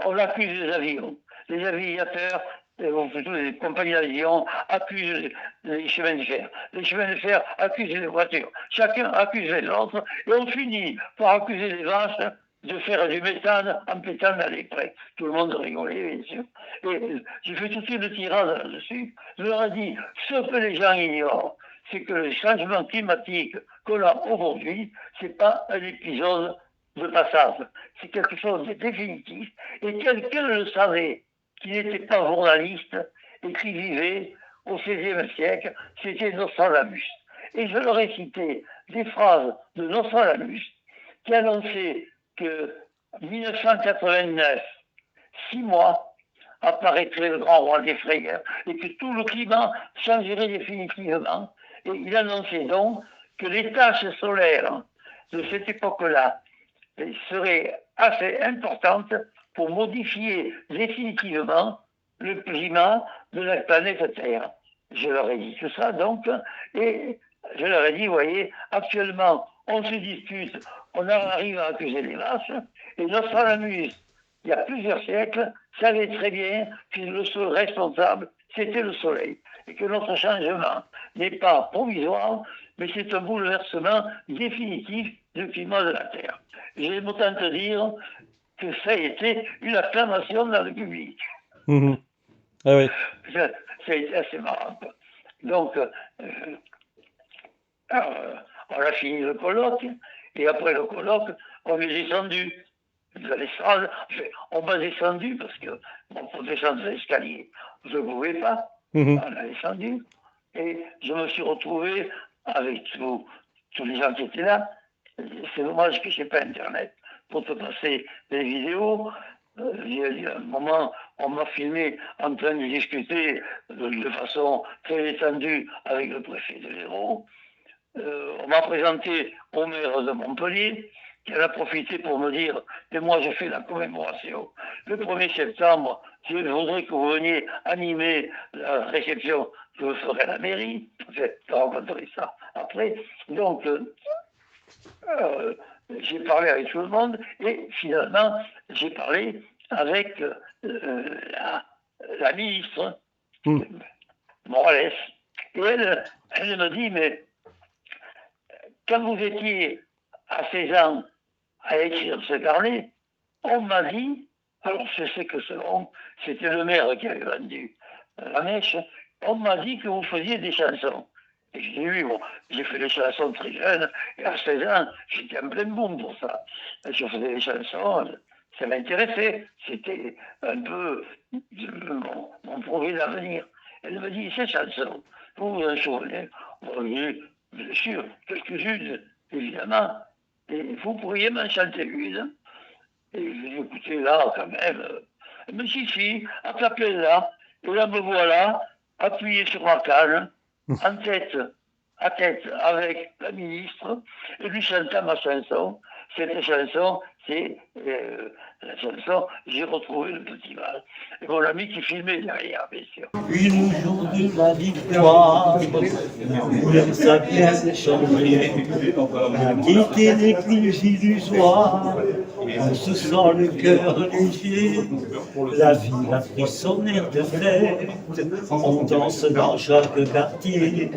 On accuse les avions. Les aviateurs, ou plutôt les compagnies d'avion, accusent les chemins de fer. Les chemins de fer accusent les voitures. Chacun accuse l'autre et on finit par accuser les vaches de faire du méthane en pétant dans les prés. Tout le monde rigolait, bien sûr. Et j'ai fait toute une tirade là-dessus. Je leur ai dit, ce que les gens ignorent, c'est que le changement climatique qu'on a aujourd'hui, c'est pas un épisode de passage. C'est quelque chose de définitif. Et quelqu'un le savait, qui n'était pas journaliste et qui vivait au XVIe siècle, c'était Nostradamus. Et je leur ai cité des phrases de Nostradamus qui annonçaient que 1989, 6 mois, apparaîtrait le grand roi des frayeurs et que tout le climat changerait définitivement. Et il annonçait donc que les taches solaires de cette époque-là serait assez importante pour modifier définitivement le climat de la planète Terre. Je leur ai dit tout ça, donc, et je leur ai dit, vous voyez, actuellement, on se dispute, on arrive à accuser les vaches, et Nostradamus, il y a plusieurs siècles, savait très bien que le seul responsable, c'était le Soleil, et que notre changement n'est pas provisoire, mais c'est un bouleversement définitif du climat de la Terre. J'aime autant te dire que ça a été une acclamation dans le public.
Mmh. Ah oui.
Ça a été assez marrant. Donc, on a fini le colloque, et après le colloque, on est descendu de l'estrade. Enfin, on m'a descendu parce que pour descendre l'escalier, je ne pouvais pas.
Mmh.
On a descendu, et je me suis retrouvé avec tous les gens qui étaient là. C'est dommage que je n'ai pas Internet pour te passer des vidéos. À un moment, on m'a filmé en train de discuter de façon très étendue avec le préfet de l'Hérault. On m'a présenté au maire de Montpellier, qui en a profité pour me dire que moi je fais la commémoration. Le 1er septembre, je voudrais que vous veniez animer la réception que je ferai à la mairie. J'ai rencontré ça après. Donc, j'ai parlé avec tout le monde et finalement, j'ai parlé avec la ministre, Morales. Et elle me dit, mais quand vous étiez à 16 ans à écrire ce carnet, on m'a dit, alors je sais que c'était le maire qui avait vendu la mèche, on m'a dit que vous faisiez des chansons. Et j'ai dit, oui, bon, j'ai fait des chansons très jeunes, et à 16 ans, j'étais en plein boom pour ça. Je faisais des chansons, ça m'intéressait, c'était un peu mon projet d'avenir. Elle me dit, ces chansons, vous vous en souvenez? Oui, bien sûr, quelques-unes, évidemment, et vous pourriez m'en chanter une. Et je dis, écoutez, là, quand même, elle me dit, si, attrapez-la, et là, me voilà, appuyé sur ma canne, en tête à tête avec la ministre, et lui chantant ma chanson. Cette chanson, c'est la chanson J'ai retrouvé le petit Val. Et mon ami qui filmait derrière, bien sûr.
Une jour de la victoire, même sa pièce changée, a quitté les cliches illusoires, on se sent le cœur léger, la ville a pris son air de fête, on danse dans chaque quartier,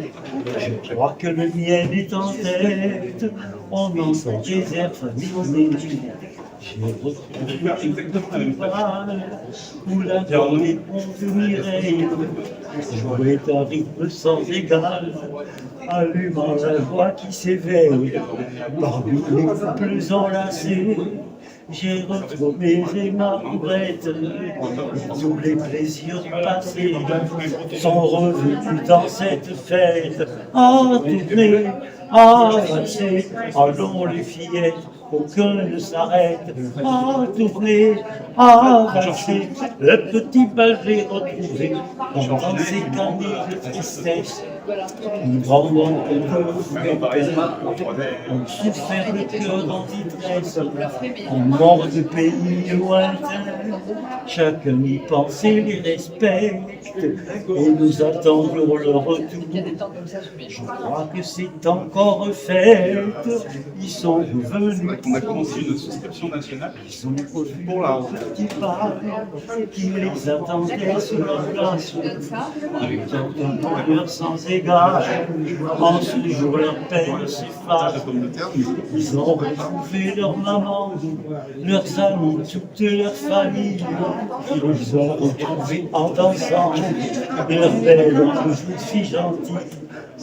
je crois que le mien est en tête, on entend des airs familiers. J'ai retrouvé le festival où la danse des ponts de Mireille jouait un rythme sans égal, allumant la voix qui s'éveille parmi les couples enlacés. J'ai retrouvé ma brouette, tous les plaisirs du passé sont revenus dans cette fête. À tourner, à valser, allons les fillettes, aucun ne s'arrête. À tourner, à valser, le petit bal j'ai retrouvé pendant ces années de tristesse. Nous rendons on souffert le cœur en détresse, en mort de pays lointains. Chacun y pense et les respecte, et nous attendions leur retour. Je crois que c'est encore fête, ils sont revenus.
On a commencé une souscription nationale.
Ils sont revenus pour la petit bar qui les attendait sur leur place. Dans un bonheur sans égard, en ce jour leur peine s'efface. Ils ont retrouvé leur maman, leurs amis, toute leur famille. Ils ont retrouvé en dansant leur belle petite fille gentille.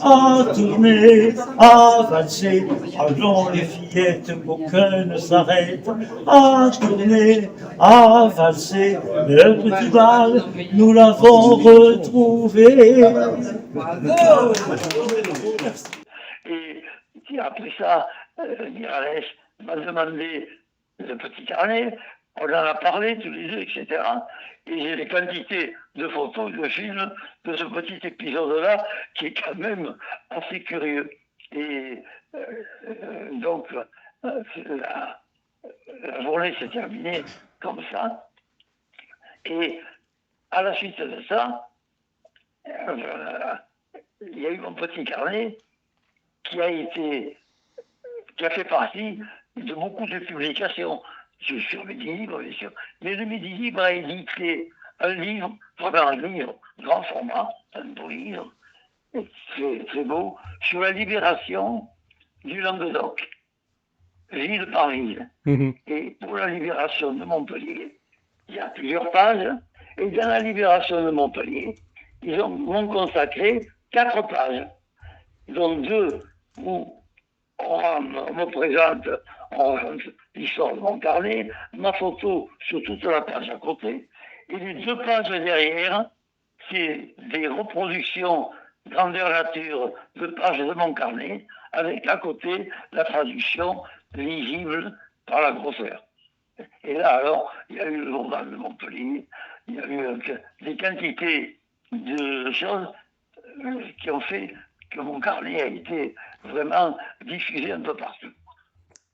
À tourner, à valser, allons les fillettes, aucun ne s'arrête. À tourner, à valser, le petit bal, nous l'avons retrouvé.
Et après ça, Miralles m'a demandé le petit carnet, on en a parlé tous les deux, etc. Et j'ai les quantités de photos, de films de ce petit épisode-là qui est quand même assez curieux. Et donc, la journée s'est terminée comme ça. Et à la suite de ça, il y a eu mon petit carnet qui a fait partie de beaucoup de publications sur Midi Libre, bien sûr. Mais le Midi Libre a édité un livre, vraiment un livre, grand format, un beau livre, très beau, sur la libération du Languedoc, ville par ville. Et pour la libération de Montpellier, il y a plusieurs pages, et dans la libération de Montpellier, ils m'ont consacré 4 pages, dont 2 où on me présente l'histoire de mon carnet, ma photo sur toute la page à côté, et les 2 pages derrière, c'est des reproductions grandeur nature de pages de mon carnet, avec à côté la traduction lisible par la grosseur. Et là, alors, il y a eu le journal de Montpellier, il y a eu des quantités de choses qui ont fait que mon carnet a été vraiment diffusé un peu partout.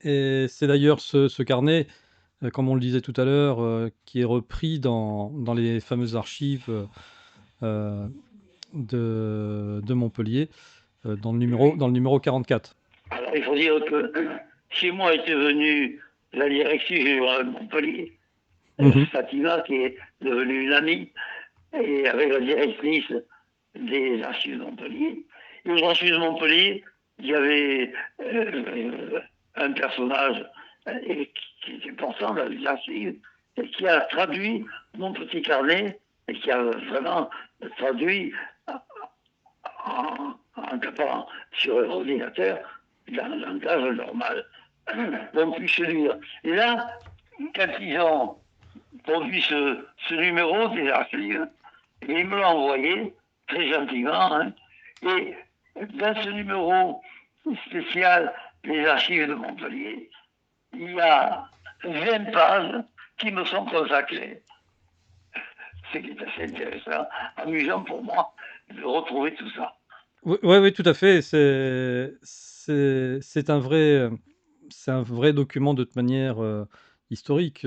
Et c'est d'ailleurs ce carnet, comme on le disait tout à l'heure, qui est repris dans les fameuses archives de Montpellier, dans le numéro 44.
Alors, il faut dire que chez moi était venue la directrice générale de Montpellier, Fatima, qui est devenue une amie, et avec la directrice des archives de Montpellier. Et aux archives de Montpellier, il y avait un personnage qui est important dans les archives, et qui a traduit mon petit carnet, et qui a vraiment traduit en tapant sur l'ordinateur dans le langage normal. On puisse lire. Et là, quand ils ont produit ce numéro des archives, ils me l'ont envoyé très gentiment. Hein, et dans ce numéro spécial des archives de Montpellier, il y a 20 pages qui me sont consacrées. Ce qui est assez intéressant, amusant pour moi de retrouver tout ça.
Oui, tout à fait. C'est un vrai, c'est un vrai document de toute manière historique.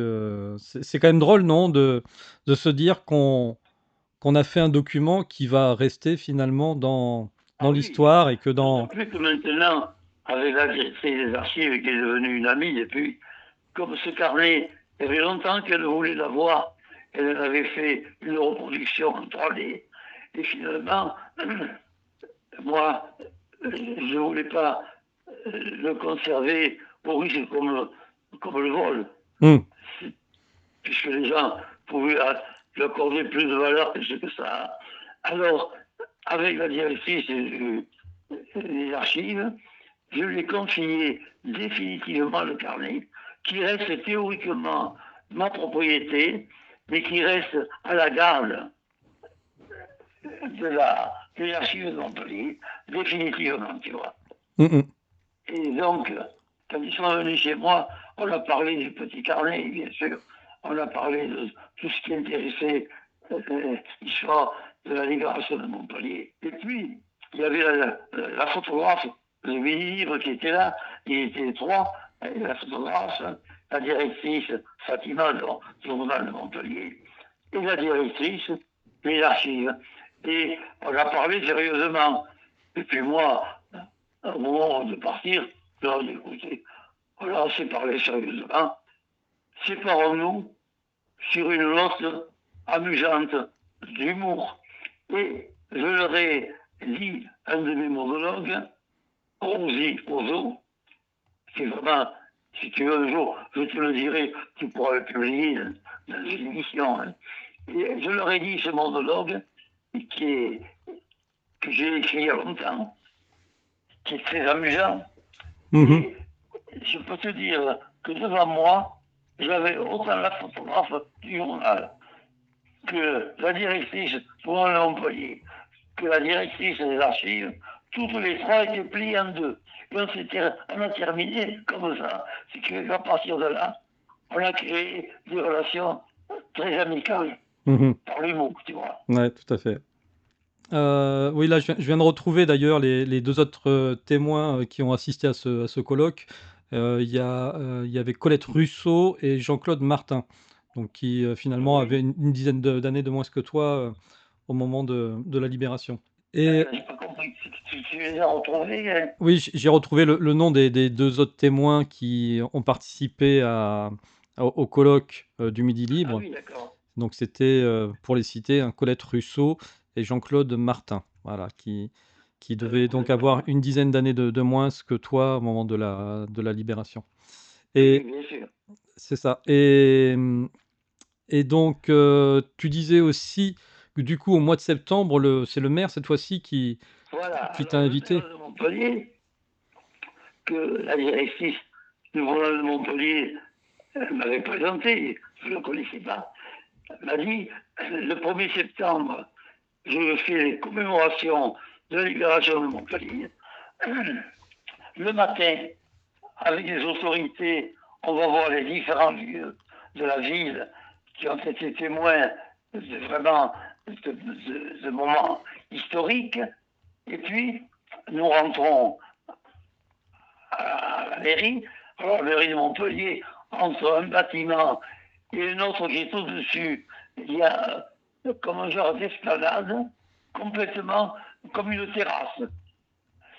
C'est quand même drôle, non, de se dire qu'on a fait un document qui va rester finalement
Ah
dans
oui,
l'histoire et que
d'autant
dans...
plus que maintenant, avec la directrice des archives qui est devenue une amie, et puis, comme ce carnet, il y avait longtemps qu'elle voulait l'avoir, elle en avait fait une reproduction en 3D, et finalement, moi, je ne voulais pas le conserver au risque comme le vol,
Hum,
puisque les gens pouvaient lui accorder plus de valeur que ce que ça a. Alors, avec la directrice des archives, je lui ai confié définitivement le carnet, qui reste théoriquement ma propriété, mais qui reste à la garde des archives de Montpellier, définitivement, tu vois.
hum, hum.
Et donc, quand ils sont venus chez moi, on a parlé du petit carnet, bien sûr. On a parlé de tout ce qui intéressait l'histoire de la libération de Montpellier. Et puis, il y avait la photographe, le mini-livre qui était là, il était trois, et la photographe, la directrice Fatima du journal de Montpellier, et la directrice des archives. Et on a parlé sérieusement. Et puis moi, au moment de partir, je leur ai dit, écoutez, voilà, on s'est parlé sérieusement. Séparons-nous sur une note amusante d'humour. Et je leur ai dit un de mes monologues, Rosie Ozo, qui vraiment, si tu veux un jour, je te le dirai, tu pourras le publier dans une émission. Hein. Et je leur ai dit ce monologue que j'ai écrit il y a longtemps, qui est très amusant.
Mhm.
Et je peux te dire que devant moi, j'avais autant la photographe du journal que la directrice du journal de Montpellier, que la directrice des archives. Toutes les trois étaient pliées en deux. Et on a terminé comme ça. C'est qu'à partir de là, on a créé des relations très amicales
Mhm.
par l'humour, tu vois.
Ouais, tout à fait. Oui, là, je viens de retrouver d'ailleurs les deux autres témoins qui ont assisté à ce colloque. Il y avait Colette Russo et Jean-Claude Martin, donc qui finalement
Oui.
avaient une dizaine d'années de moins que toi au moment de la libération. Et
J'ai pas compris. Tu les as retrouvés, hein?
oui, j'ai retrouvé le nom des deux autres témoins qui ont participé au colloque du Midi
Ah
Libre.
oui, d'accord.
Donc c'était, pour les citer, un Colette Russo et Jean-Claude Martin, voilà, qui devaient donc avoir une dizaine d'années de moins que toi au moment de la libération.
Oui,
Et
bien sûr.
c'est ça. Et donc, tu disais aussi que du coup, au mois de septembre, c'est le maire cette fois-ci
Voilà.
qui t'a
Alors, le
invité.
maire de Montpellier, que la directrice du journal de Montpellier m'avait présenté, je ne le connaissais pas, m'a dit le 1er septembre, je fais les commémorations de la libération de Montpellier. Le matin, avec les autorités, on va voir les différents lieux de la ville qui ont été témoins vraiment de moments historiques. Et puis, nous rentrons à la mairie. Alors, la mairie de Montpellier, entre un bâtiment et un autre qui est au-dessus, il y a comme un genre d'esplanade, complètement comme une terrasse.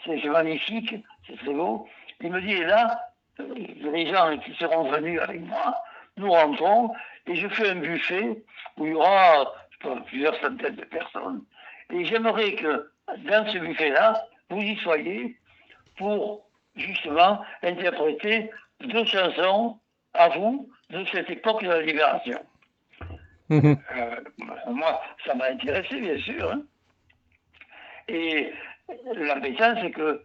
C'est magnifique, c'est très beau. Il me dit, et là, les gens qui seront venus avec moi, nous rentrons et je fais un buffet où il y aura plusieurs centaines de personnes. Et j'aimerais que dans ce buffet-là, vous y soyez pour justement interpréter deux chansons à vous de cette époque de la libération.
Mhm.
Moi, ça m'a intéressé, bien sûr. Hein. Et l'embêtant, c'est que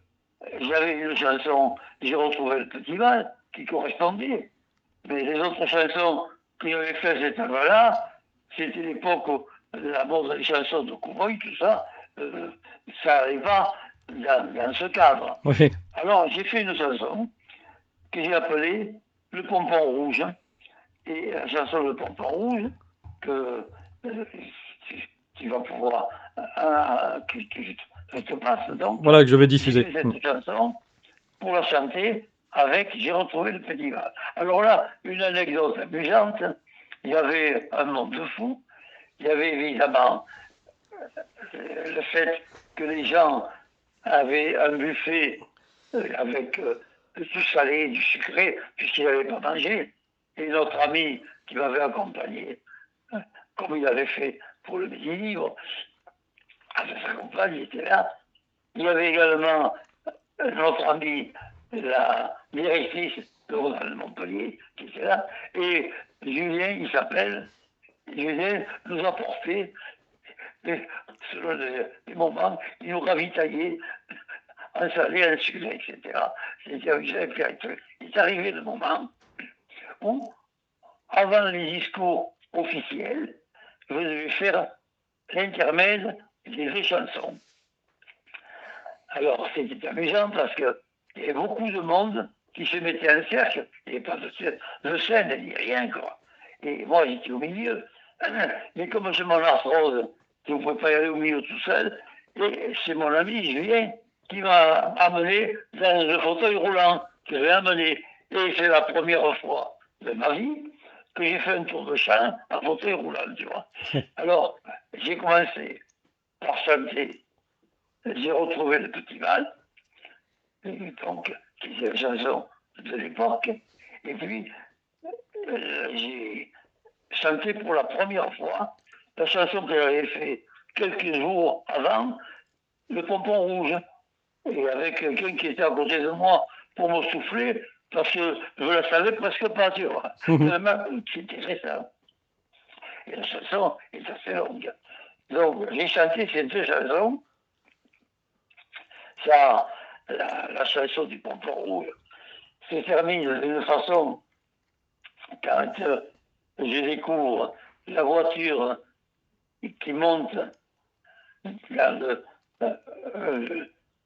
j'avais une chanson, j'ai retrouvé le petit bal qui correspondait. Mais les autres chansons qui avaient fait cet album-là, c'était l'époque de la mode des chansons de cowboy, tout ça. Ça n'allait pas dans ce cadre.
Oui.
Alors, j'ai fait une chanson que j'ai appelée Le Pompon Rouge. Et la chanson Le Pompon Rouge, que tu vas pouvoir. Que je te passe donc.
Voilà que je vais
J'ai
diffuser.
fait cette chanson pour la chanter J'ai retrouvé le petit mal. Alors là, une anecdote amusante, il y avait un monde de fous, il y avait évidemment le fait que les gens avaient un buffet avec du salé, du sucré, puisqu'ils n'avaient pas mangé. Et notre ami qui m'avait accompagné, comme il avait fait pour le Midi Libre, avec sa compagne, il était là. Il y avait également notre ami, la directrice de Ronald Montpellier, qui était là. Et Julien, il s'appelle, Julien nous apportait, selon les moments, il nous ravitaillait en salé, en sucré, etc. C'était un chef directeur. Il est arrivé le moment où, avant les discours officiels, je devais faire l'intermède des deux chansons. Alors, c'était amusant parce qu'il y avait beaucoup de monde qui se mettait en cercle. Il n'y avait pas de scène, ni rien, quoi. Et moi, j'étais au milieu. Mais comme j'ai mon arthrose, je ne pouvais pas y aller au milieu tout seul, et c'est mon ami Julien qui m'a amené dans le fauteuil roulant que j'ai amené. Et c'est la première fois de ma vie que j'ai fait un tour de chant en fauteuil roulant, tu vois. Alors, j'ai commencé par chanter J'ai retrouvé le petit mal, donc, qui est une chanson de l'époque, et puis j'ai chanté pour la première fois la chanson que j'avais fait quelques jours avant, Le Pompon Rouge, et avec quelqu'un qui était à côté de moi pour me souffler, parce que je ne la savais presque pas, tu vois. C'était récent. Et la chanson est assez longue. Donc, j'ai chanté ces deux chansons. Ça, la chanson du Pompon Rouge se termine d'une façon quand je découvre la voiture qui monte dans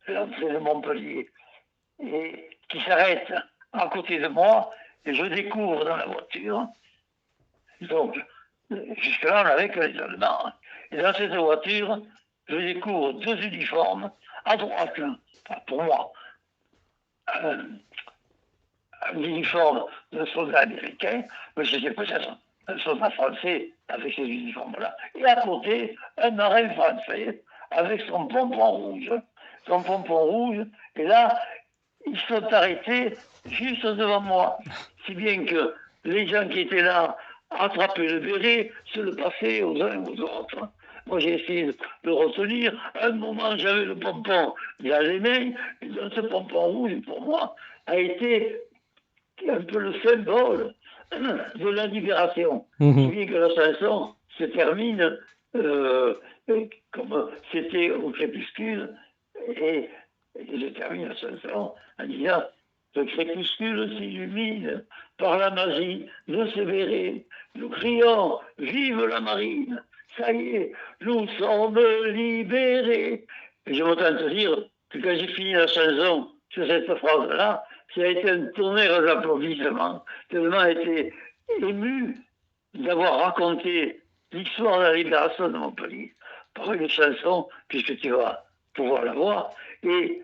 l'entrée de Montpellier et qui s'arrête à côté de moi, et je découvre dans la voiture, donc jusque-là on n'avait que les Allemands, et dans cette voiture, je découvre deux uniformes, à droite, pour moi, un uniforme d'un soldat américain, mais c'était peut-être un soldat français avec ces uniformes-là. Et à côté, un marin français avec son pompon rouge. Son pompon rouge. Et là, ils sont arrêtés juste devant moi. Si bien que les gens qui étaient là attrapaient le béret, se le passaient aux uns aux autres. Moi, j'ai essayé de le retenir. À un moment, j'avais le pompon dans les mains. Et donc, ce pompon rouge, pour moi, a été un peu le symbole de la libération. Si bien que la chanson se termine comme c'était au crépuscule, et je termine la chanson en disant « Le crépuscule s'illumine par la magie de ce béret. Nous crions « Vive la marine !» Ça y est, nous sommes libérés. Et je m'entends te dire que quand j'ai fini la chanson sur cette phrase-là, ça a été un tonnerre d'applaudissements, tellement été ému d'avoir raconté l'histoire de la libération de Montpellier par une chanson, puisque tu vas pouvoir la voir. Et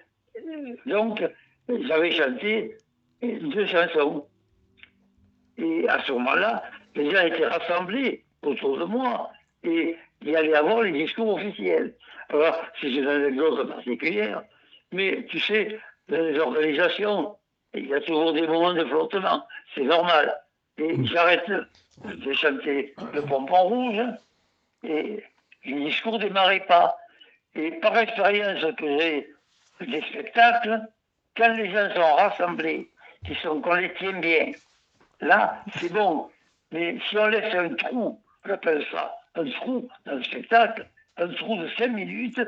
donc, j'avais chanté deux chansons. Et à ce moment-là, les gens étaient rassemblés autour de moi et il allait y avoir les discours officiels. Alors, c'est une anecdote particulière, mais tu sais, dans les organisations, il y a toujours des moments de flottement, c'est normal. Et j'arrête de chanter le pompon rouge et les discours ne démarraient pas. Et par expérience que j'ai des spectacles, quand les gens sont rassemblés, qu'on les tient bien, là, c'est bon. Mais si on laisse un trou, j'appelle ça un trou dans le spectacle, un trou de 5 minutes,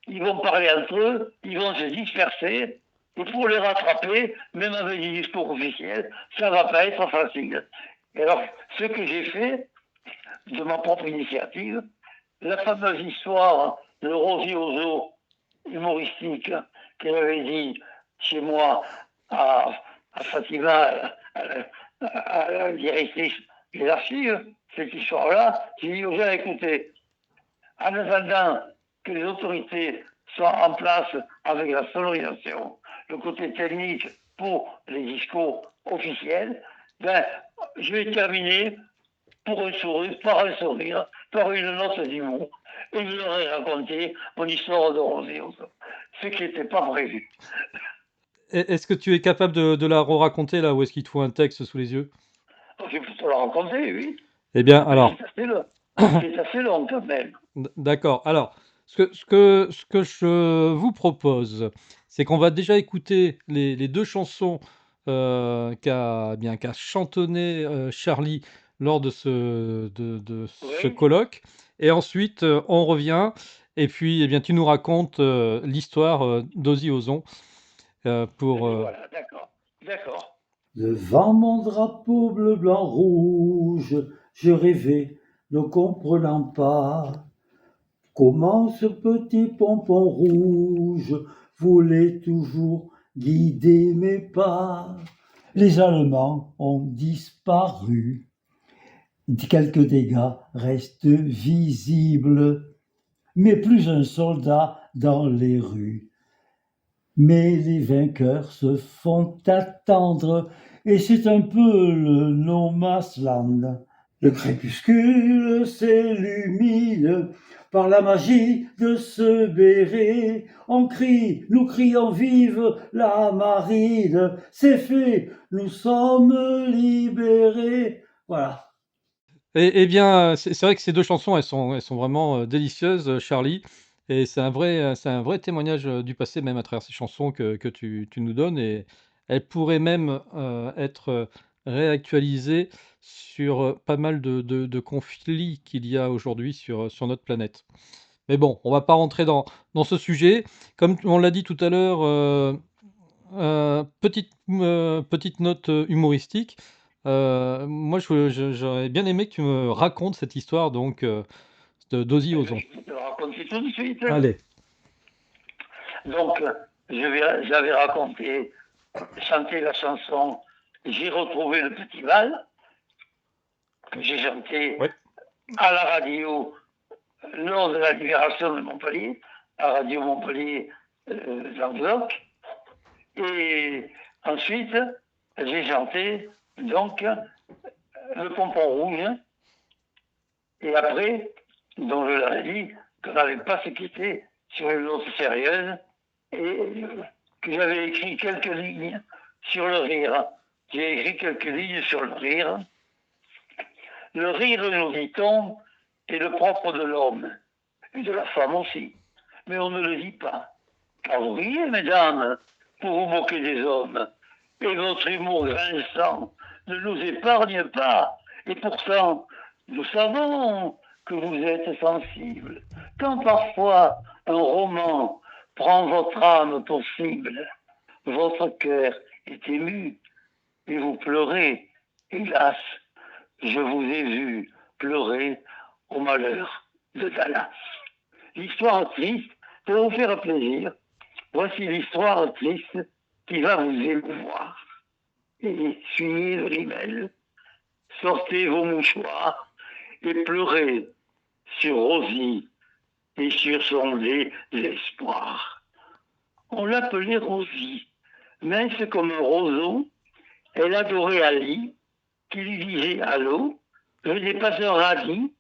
ils vont parler entre eux, ils vont se disperser, et pour les rattraper, même avec des discours officiels, ça ne va pas être facile. Et alors, ce que j'ai fait, de ma propre initiative, la fameuse histoire de Rosie Ozo, humoristique, qu'elle avait dit chez moi à Fatima, à la directrice des archives, cette histoire-là, j'ai dit aux gens, écoutez, en attendant que les autorités soient en place avec la sonorisation, le côté technique pour les discours officiels, ben, je vais terminer par un sourire, par une note d'humour, et je leur ai raconté mon histoire de Rosé, ce qui n'était pas prévu.
Est-ce que tu es capable de la raconter là, ou est-ce qu'il te faut un texte sous les yeux?
Je peux te la raconter, oui.
Eh bien, alors,
C'est assez long quand même.
d'accord. Alors, ce que je vous propose, c'est qu'on va déjà écouter les deux chansons qu'a chantonné Charlie lors de ce
Oui.
colloque. Et ensuite, on revient. Et puis, eh bien, tu nous racontes l'histoire d'Ozzy Ozon pour.
Voilà, d'accord. D'accord.
Devant mon drapeau bleu, blanc, rouge, je rêvais, ne comprenant pas comment ce petit pompon rouge voulait toujours guider mes pas. Les Allemands ont disparu. Quelques dégâts restent visibles, mais plus un soldat dans les rues. Mais les vainqueurs se font attendre, et c'est un peu le No Man's Land. Le crépuscule s'illumine par la magie de ce béret. On crie, nous crions vive la marine, c'est fait, nous sommes libérés. Voilà.
Eh bien, c'est vrai que ces deux chansons, elles sont vraiment délicieuses, Charlie. Et c'est un vrai témoignage du passé, même à travers ces chansons que tu nous donnes. Et elles pourraient même être réactualisées sur pas mal de conflits qu'il y a aujourd'hui sur notre planète. Mais bon, on va pas rentrer dans ce sujet. Comme on l'a dit tout à l'heure, petite note humoristique. Moi, j'aurais bien aimé que tu me racontes cette histoire donc d'Ozzy Ozon.
Je vais te la raconter tout de suite.
Allez.
Donc, j'avais raconté, chanté la chanson J'ai retrouvé le petit bal, que j'ai chanté
Ouais.
à la radio lors de la libération de Montpellier, à Radio Montpellier Languedoc. Et ensuite, j'ai chanté donc le pompon rouge. Et après, donc je leur ai dit qu'on n'allait pas se quitter sur une note sérieuse et que j'avais écrit quelques lignes sur le rire. J'ai écrit quelques lignes sur le rire. Le rire, nous dit-on, est le propre de l'homme et de la femme aussi. Mais on ne le dit pas. Car vous riez, mesdames, pour vous moquer des hommes. Et votre humour grinçant ne nous épargne pas. Et pourtant, nous savons que vous êtes sensibles. Quand parfois un roman prend votre âme pour cible, votre cœur est ému et vous pleurez. Hélas, je vous ai vu pleurer au malheur de Dallas. L'histoire triste, pour vous faire plaisir, voici l'histoire triste qui va vous émouvoir. Et essuyez le rimel, sortez vos mouchoirs et pleurez sur Rosie et sur son désespoir. On l'appelait Rosie, mince comme un roseau, elle adorait Ali, qui lui disait « Allô, je n'ai pas un radis,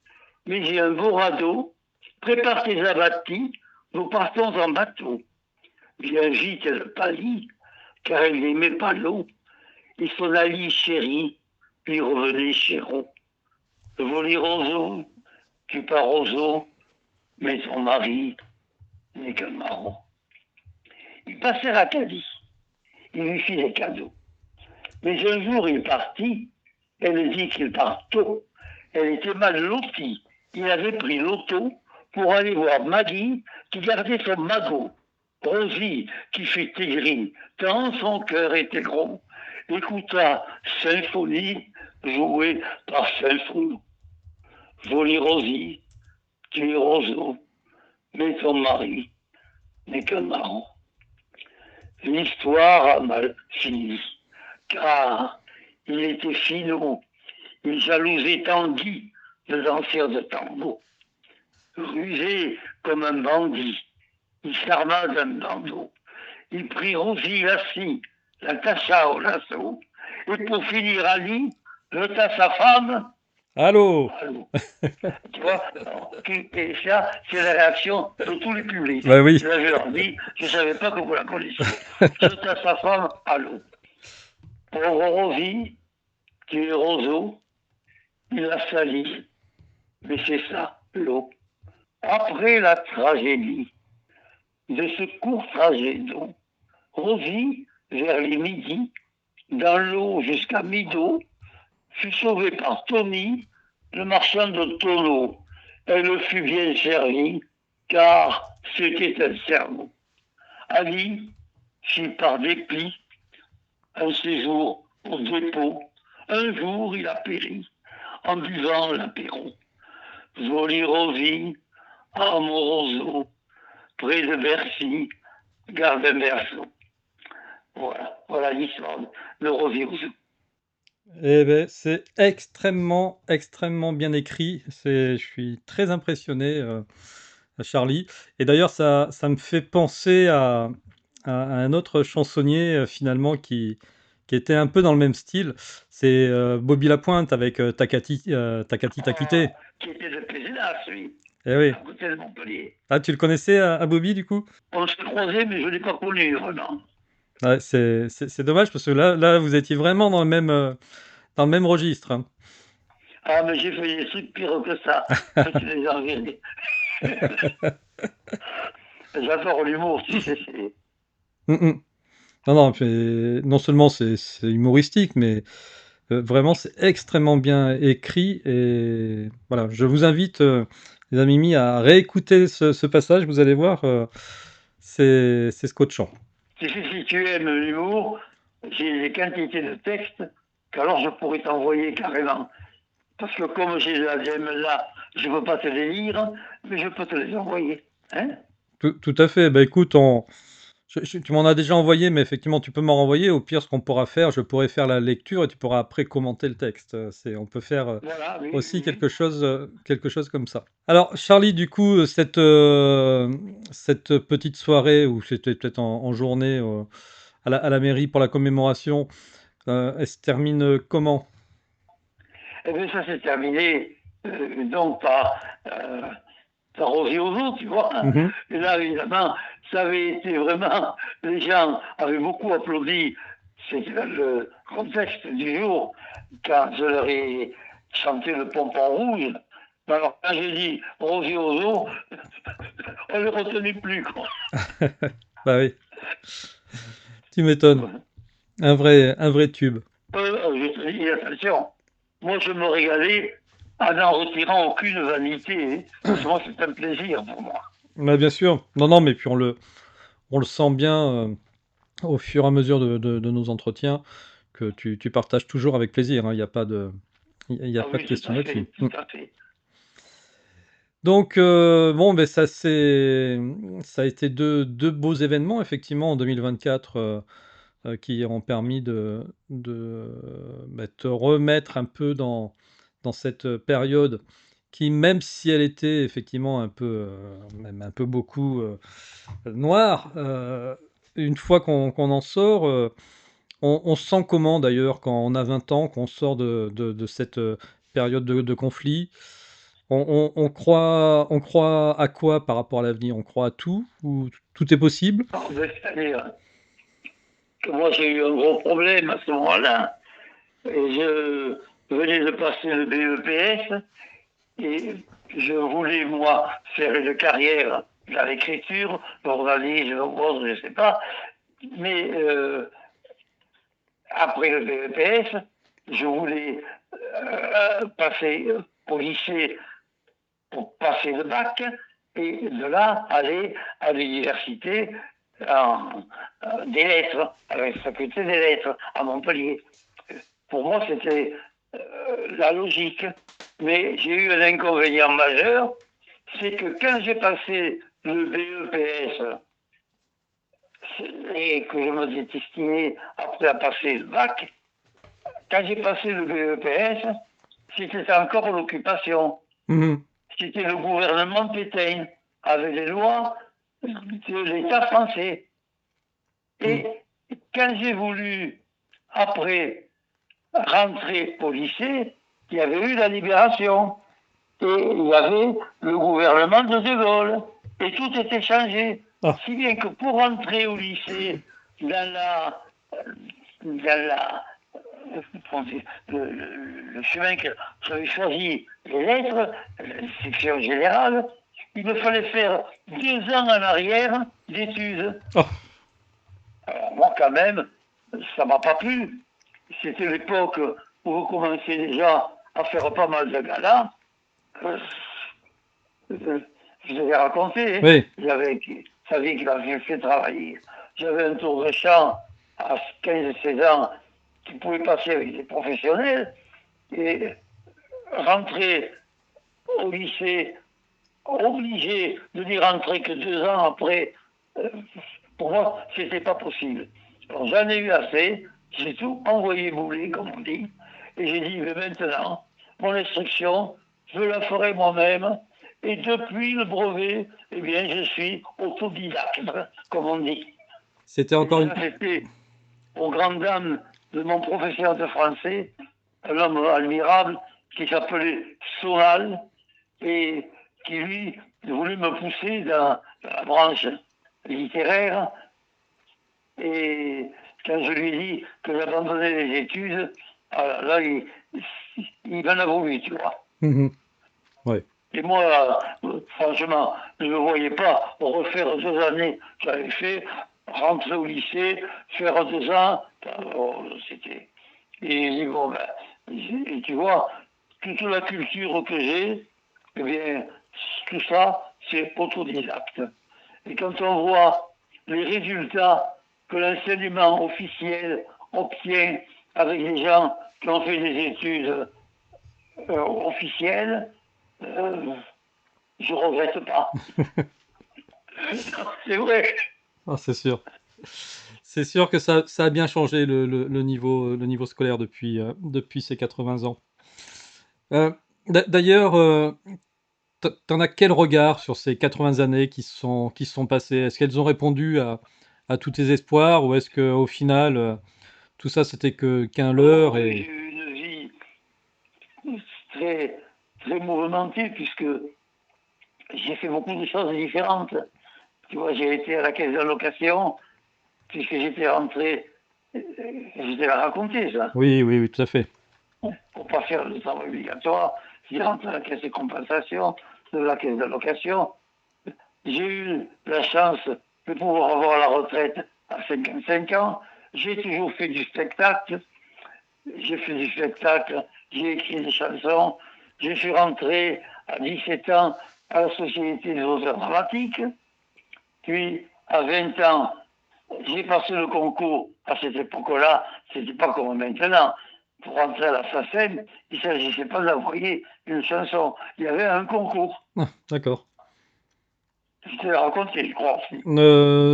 mais j'ai un beau radeau, prépare tes abattis, nous partons en bateau. » Bien vite, elle pâlit, car elle n'aimait pas l'eau, et son Ali chéri lui revenait chéron. Voler roseau, tu pars roseau, mais ton mari n'est qu'un marron. Ils passèrent à Cadiz, il lui fit des cadeaux. Mais un jour il partit, elle dit qu'il part tôt. Elle était mal lotie, il avait pris l'auto pour aller voir Maggie qui gardait son magot. Rosie, qui fut aigrie, tant son cœur était gros, écouta symphonie jouée par Symphonie. Jolie Rosie, tu es roseau, mais ton mari n'est qu'un marron. L'histoire a mal fini, car il était finot, il jalousait Tanguy, le danseur de tango. Rusé comme un bandit, il s'arma d'un bandeau. Il prit Rosie assis la tacha au lasso. Et pour finir, Ali, le tasse sa femme
Allô?
à l'eau. Tu vois, et ça, c'est la réaction de tous les publics.
Bah oui.
Là, je leur dis, je ne savais pas que vous la connaissiez. Je tasse sa femme à l'eau. Pauvre Rosie, qui est roseau, il a sali. Mais c'est ça, l'eau. Après la tragédie de ce court trajet d'eau, Rosie, vers les midis, dans l'eau jusqu'à mi-dos, fut sauvée par Tony, le marchand de tonneaux. Elle fut bien servie, car c'était un cerveau. Ali fit par dépit un séjour au dépôt. Un jour, il a péri en buvant l'apéro. Jolie Rosie, Amoroso, près de Bercy, garde un berceau. Voilà l'histoire de Rosie Rousseau.
Eh ben, c'est extrêmement, extrêmement bien écrit. Je suis très impressionné, Charlie. Et d'ailleurs, ça me fait penser à un autre chansonnier, finalement, qui était un peu dans le même style. C'est Bobby Lapointe avec Takati, Takati Takité.
Qui était de Pézenas, lui,
Eh oui.
à côté de Montpellier.
Ah, tu le connaissais à Bobby, du coup?
On s'est croisés, mais je ne l'ai pas connu, vraiment.
Ouais, c'est dommage parce que là, vous étiez vraiment dans le même registre, hein.
Ah, mais j'ai fait des trucs pires que ça. Ça, tu les as regardés. J'adore l'humour, tu sais.
Mm. Non, non, non seulement c'est humoristique, mais vraiment c'est extrêmement bien écrit. Et voilà, je vous invite, les amis Mimi, à réécouter ce passage. Vous allez voir, c'est scotchant.
Si tu aimes l'humour, j'ai des quantités de textes qu'alors je pourrais t'envoyer carrément. Parce que comme j'ai la gemme là, je ne peux pas te les lire, mais je peux te les envoyer. Hein?
Tout à fait. Bah écoute, tu m'en as déjà envoyé, mais effectivement, tu peux m'en renvoyer. Au pire, ce qu'on pourra faire, je pourrai faire la lecture et tu pourras après commenter le texte. On peut faire
Voilà, oui,
aussi
oui.
quelque chose comme ça. Alors, Charlie, du coup, cette petite soirée, ou c'était peut-être en journée à la mairie pour la commémoration, elle se termine comment?
Eh bien, ça s'est terminé donc par Rosie Ozo, tu vois.
Mhm.
Et là, évidemment, ça avait été vraiment, les gens avaient beaucoup applaudi. C'était le contexte du jour, quand je leur ai chanté le pompon rouge. Alors, quand j'ai dit Rosie Ozo, on ne le retenait plus, quoi.
Bah oui, tu m'étonnes. Un vrai tube.
Je te dis, attention, moi je me régalais en n'en retirant aucune vanité. Parce que moi, c'est un plaisir pour moi.
Bah, bien sûr. Non, non, mais puis on le sent bien au fur et à mesure de nos entretiens que tu partages toujours avec plaisir, hein. Il n'y a pas de, il y a
Ah
pas de
oui, tout
question
à
là-dessus.
fait, tout à fait.
Donc, bon, ben ça a été deux beaux événements, effectivement, en 2024, qui ont permis de te remettre un peu dans cette période qui, même si elle était effectivement un peu, même un peu beaucoup noire, une fois qu'on en sort, on se sent comment d'ailleurs quand on a 20 ans, qu'on sort de cette période de conflit? On croit à quoi par rapport à l'avenir? On croit à tout ou tout est possible?
C'est-à-dire que moi j'ai eu un gros problème à ce moment-là. Et je venais de passer le BEPS et je voulais, moi, faire une carrière dans l'écriture, journalisme, autre, je ne sais pas. Mais après le BEPS, je voulais passer au lycée pour passer le bac et de là aller à l'université des lettres, à la faculté des lettres à Montpellier. Pour moi, c'était la logique. Mais j'ai eu un inconvénient majeur, c'est que quand j'ai passé le BEPS et que je me destinais après à passer le bac, quand j'ai passé le BEPS, c'était encore l'occupation.
Mmh.
C'était le gouvernement Pétain, avec les lois de l'État français. Et Quand j'ai voulu, après, rentrer au lycée, il y avait eu la libération. Et il y avait le gouvernement de Gaulle. Et tout était changé.
Ah.
Si bien que pour rentrer au lycée, dans le chemin que j'avais choisi, les lettres, la section générale, il me fallait faire 2 ans en arrière d'études.
Oh.
Alors moi, quand même, ça m'a pas plu. C'était l'époque où vous commenciez déjà à faire pas mal de galas. Je l'ai raconté.
Oui.
Sa vie qui m'a fait travailler. J'avais un tour de chant à 15-16 ans qui pouvait passer avec des professionnels et rentrer au lycée, obligé de n'y rentrer que 2 ans après, pour moi, c'était pas possible. Alors j'en ai eu assez, j'ai tout envoyé bouler, comme on dit, et j'ai dit, mais maintenant, mon instruction, je la ferai moi-même, et depuis le brevet, eh bien, je suis autodidacte, comme on dit.
C'était encore une...
C'était aux grandes dames de mon professeur de français, un homme admirable qui s'appelait Sonal, et qui, lui, voulait me pousser dans la branche littéraire. Et quand je lui ai dit que j'abandonnais les études, là, il en a voulu, tu vois.
Ouais.
Et moi, franchement, je ne me voyais pas refaire 2 années que j'avais fait, rentrer au lycée, faire 2 ans, c'était... Et bon, ben, et tu vois, toute la culture que j'ai, eh bien, tout ça, c'est autodidacte. Et quand on voit les résultats que l'enseignement officiel obtient avec les gens qui ont fait des études officielles, je regrette pas. C'est vrai.
Ah, c'est sûr. C'est sûr que ça a bien changé le niveau scolaire depuis ces 80 ans. D'ailleurs, t'en as quel regard sur ces 80 années qui se sont passées? Est-ce qu'elles ont répondu à tous tes espoirs ou est-ce qu'au final, tout ça c'était qu'un leurre
J'ai
et...
eu une vie très, très mouvementée puisque j'ai fait beaucoup de choses différentes. Tu vois, j'ai été à la caisse d'allocation puisque j'étais rentré, je t'ai raconté ça,
Oui, oui, oui, tout à fait.
pour pas faire le travail obligatoire. J'ai rentré à la caisse de compensation, de la caisse d'allocation. J'ai eu la chance de pouvoir avoir la retraite à 55 ans. J'ai toujours fait du spectacle. J'ai fait du spectacle, j'ai écrit des chansons. Je suis rentré à 17 ans à la Société des auteurs dramatiques. Puis, à 20 ans, j'ai passé le concours. À cette époque-là, c'était pas comme maintenant. Pour rentrer à la SACEM, il ne s'agissait pas d'envoyer une chanson. Il y avait un concours.
Ah, d'accord.
Je te l'ai raconté, je crois.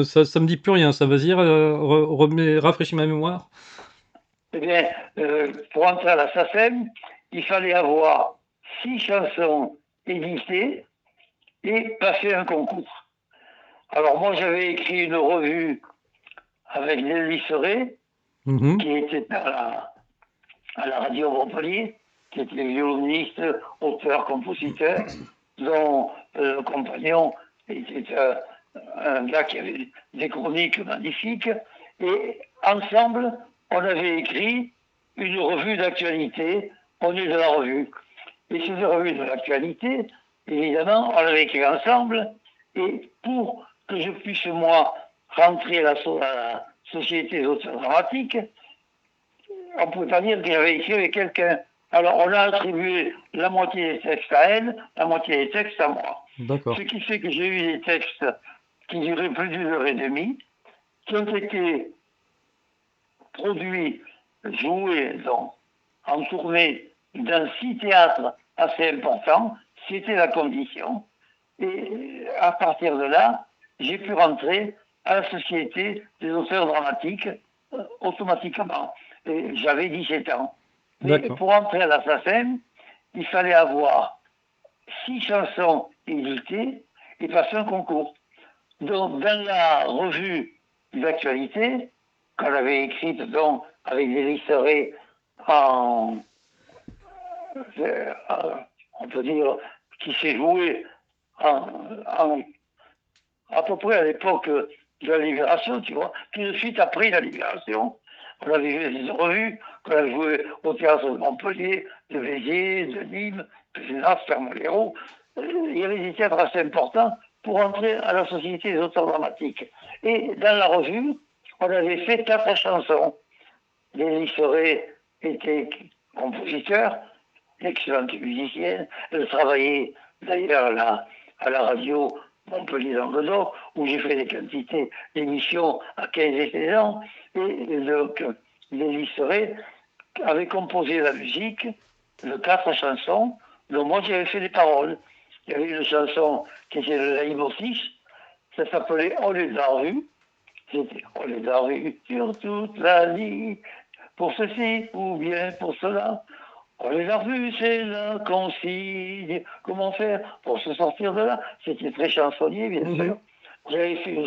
Ça me dit plus rien, ça. Vas-y, rafraîchis ma mémoire.
Eh bien, pour entrer à la SACEM, il fallait avoir 6 chansons éditées et passer un concours. Alors moi, j'avais écrit une revue avec Nelly Serret, qui était à la radio Montpellier, qui était violoniste, auteur, compositeur, dont le compagnon était un gars qui avait des chroniques magnifiques. Et ensemble, on avait écrit une revue d'actualité. On est de la revue. Et cette revue de l'actualité, évidemment, on l'avait écrit ensemble. Et pour que je puisse, moi, rentrer à la Société des auteurs dramatiques, on ne pouvait pas dire que j'avais écrit avec quelqu'un. Alors, on a attribué la moitié des textes à elle, la moitié des textes à moi.
D'accord.
Ce qui fait que j'ai eu des textes qui duraient plus d'une heure et demie, qui ont été produits, joués, donc, en tournée dans 6 théâtres assez importants. C'était la condition. Et à partir de là, j'ai pu rentrer à la Société des auteurs dramatiques automatiquement. Et j'avais 17 ans. Mais pour entrer à la SACEM, il fallait avoir 6 chansons éditées et passer un concours. Donc, dans la revue d'actualité, qu'on avait écrite donc avec des liserés en, on peut dire, qui s'est joué à peu près à l'époque de la Libération, tu vois, tout de suite après la Libération. On avait joué des revues, qu'on avait joué au théâtre de Montpellier, de Béziers, de Nîmes, de Génas, Fermolero. Il y avait des théâtres assez importants pour entrer à la Société des auteurs dramatiques. Et dans la revue, on avait fait 4 chansons. Lélie Soré était compositeur, excellente musicienne. Elle travaillait d'ailleurs à la radio Montpellier-Languedoc, où j'ai fait des quantités d'émissions à 15 et 16 ans. Et donc, Lélie Soré avait composé la musique de 4 chansons, dont moi j'avais fait les paroles. Il y avait une chanson qui était le leitmotiv, ça s'appelait On les a revus. C'était On les a revus sur toute la ligne, pour ceci ou bien pour cela. On les a revus, c'est la consigne. Comment faire pour se sortir de là? C'était très chansonnier, bien sûr. J'avais fait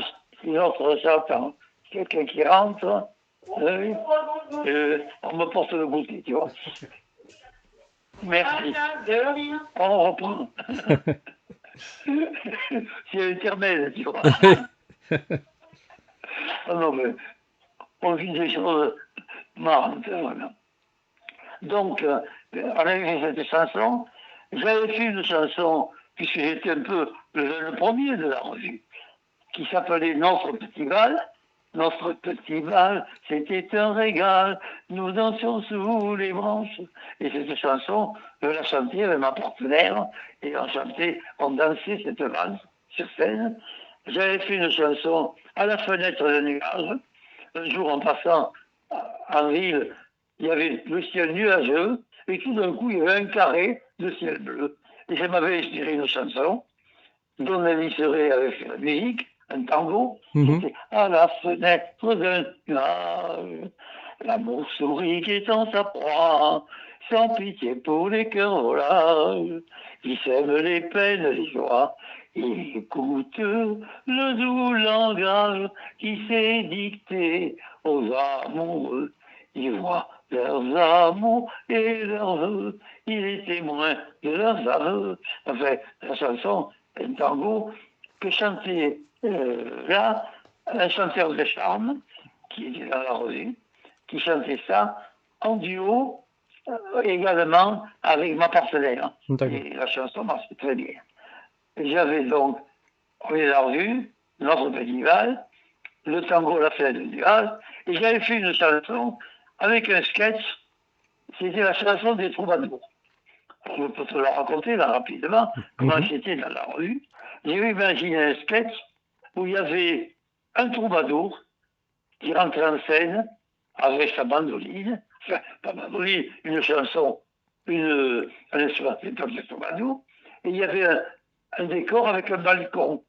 une autre recette, hein. Quelqu'un qui rentre, on me porte le goûter, tu vois. Merci. On reprend. C'est éternel, tu vois. Ah non, mais on vit des choses marrantes, vraiment. Donc, on avait fait cette chanson. J'avais fait une chanson, puisque j'étais un peu le premier de la revue, qui s'appelait Notre Petit Bal. Notre petit bal, c'était un régal, nous dansions sous les branches. Et cette chanson, je la chantais avec ma partenaire, et on dansait cette valse sur scène. J'avais fait une chanson à la fenêtre d'un nuage. Un jour, en passant en ville, il y avait le ciel nuageux, et tout d'un coup, il y avait un carré de ciel bleu. Et ça m'avait inspiré une chanson, dont Nelly Serret avait fait la musique, un tango. C'était à la fenêtre d'un nuage, l'amour sourit qui est en sa proie, sans pitié pour les cœurs volages, qui sèment les peines et les joies. Il écoute le doux langage qui s'est dicté aux amoureux. Il voit leurs amours et leurs vœux. Il est témoin de leurs aveux. Enfin, la chanson, un tango que chantait là un chanteur de charme qui était dans la revue, qui chantait ça en duo également avec ma partenaire. Et la chanson marchait très bien. J'avais donc, on les a revus, Notre Petit Bal, le tango La Fête de Nuage, et j'avais fait une chanson avec un sketch, c'était la chanson des troubadours. Je peux te la raconter là rapidement, comment c'était dans la revue. J'ai imaginé un sketch où il y avait un troubadour qui rentrait en scène avec sa bandoline, enfin, pas bandoline, une chanson, un instrumental de troubadour, et il y avait un décor avec un balcon.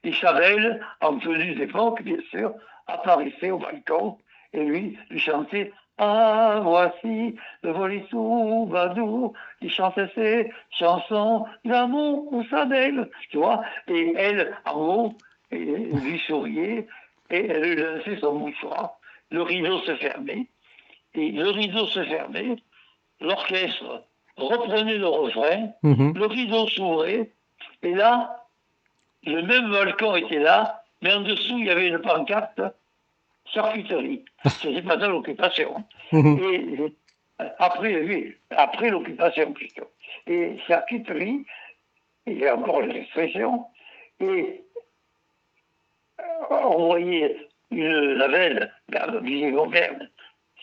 Et Chavel, en tenue d'époque, bien sûr, apparaissait au balcon, et lui chantait « Ah, voici le volet troubadour qui chantait ses chansons d'amour pour sa belle. » Tu vois, et elle, en haut, lui souriait, et elle lui lançait son mouchoir. Le rideau se fermait, et le rideau se fermait, l'orchestre reprenait le refrain, le rideau s'ouvrait, et là, le même balcon était là, mais en dessous, il y avait une pancarte charcuterie. C'était pendant l'occupation. Et après l'occupation, plutôt. Et charcuterie, il y a encore l'expression, et on voyait la belle, la Vigée-Gaubergne,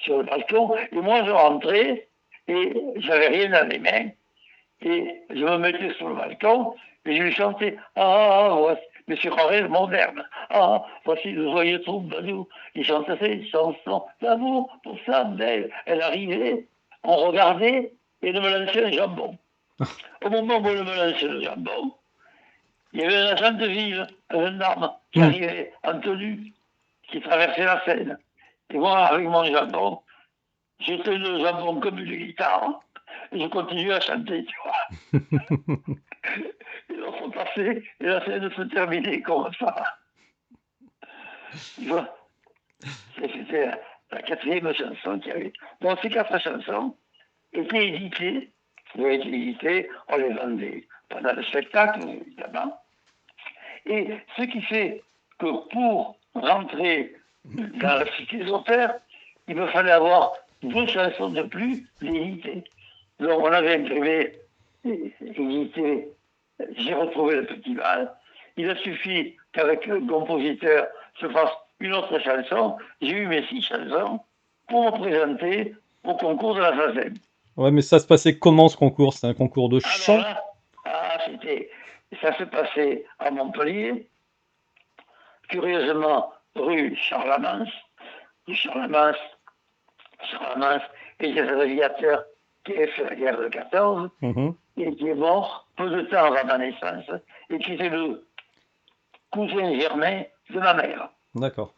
sur le balcon, et moi je rentrais, et j'avais rien dans les mains, et je me mettais sur le balcon, et je lui chantais « Ah, voici, Monsieur Corrèze moderne, ah, voici le joyeux troubadour, il chantait ses chansons d'amour pour sa belle. » Elle arrivait, on regardait, et elle me lançait un jambon. Au moment où elle me lançait le jambon, il y avait un agent de ville, un gendarme, qui arrivait en tenue, qui traversait la Seine. Et moi, avec mon jambon, j'ai tenu le jambon comme une guitare, et je continuais à chanter, tu vois. Et l'autre passait, et la scène se terminait comme ça. Tu vois. C'était la quatrième chanson qu'il y avait. Donc ces 4 chansons étaient éditées, on les vendait pendant le spectacle, évidemment. Et ce qui fait que pour rentrer dans la Cité des Auteurs, il me fallait avoir 2 chansons de plus d'éditées. Donc on avait imprimé, édité, j'ai retrouvé le petit bal. Il a suffi qu'avec le compositeur se fasse une autre chanson. J'ai eu mes 6 chansons pour me présenter au concours de la SACEM.
Ouais, mais ça se passait comment ce concours? C'est un concours de chant?
Alors là, ça se passait à Montpellier, curieusement rue Charles-Lamance. Rue Charles-Lamance était un aviateur qui a fait la guerre de 14
Mhm.
et qui est mort peu de temps avant ma naissance et qui était le cousin germain de ma mère.
D'accord.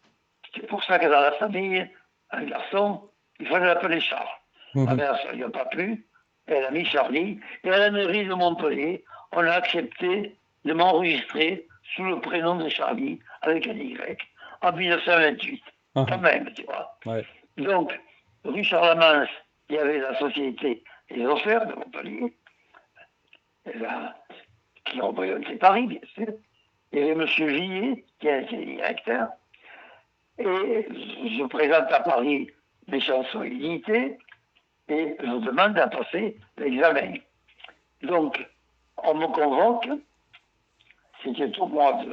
C'est pour ça que dans la famille, un garçon, il fallait l'appeler Charles. Ma
Mhm.
mère, ça ne lui a pas plu. Elle a mis Charlie. Et à la mairie de Montpellier, on a accepté de m'enregistrer sous le prénom de Charlie, avec un Y, en 1928.
Ah,
Quand même, tu vois.
ouais.
Donc, rue Charlemagne, il y avait la Société des Auteurs de Montpellier, qui représentait Paris, bien sûr. Il y avait M. Villiers, qui était directeur. Et je présente à Paris des chansons éditées et je demande à passer l'examen. Donc, on me convoque, c'était au mois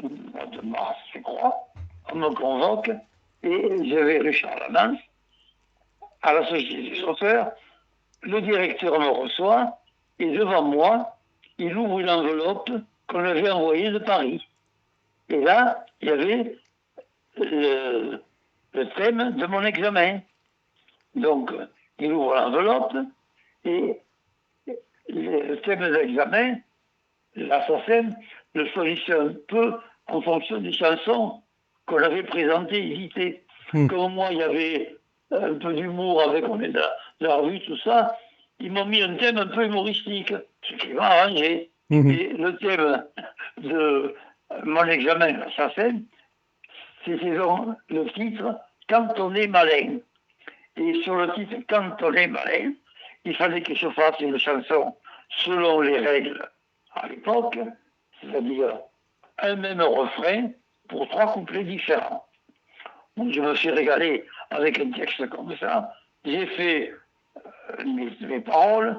de mars, je crois, on me convoque et je vais rue Charlemagne, à la Société des Auteurs, le directeur me reçoit et devant moi, il ouvre une enveloppe qu'on avait envoyée de Paris. Et là, il y avait le thème de mon examen. Donc, il ouvre l'enveloppe et le thème de l'examen, la SACEM, le sollicite un peu en fonction des chansons qu'on avait présentées, éditées. Comme moi, il y avait un peu d'humour avec on est de la revue, tout ça, ils m'ont mis un thème un peu humoristique, ce qui m'a arrangé. Et le thème de mon examen, la SACEM, c'était donc le titre « Quand on est malin ». Et sur le titre « Quand on est malin », il fallait que je fasse une chanson selon les règles à l'époque, c'est-à-dire un même refrain pour 3 couplets différents. Donc je me suis régalé avec un texte comme ça. J'ai fait mes paroles,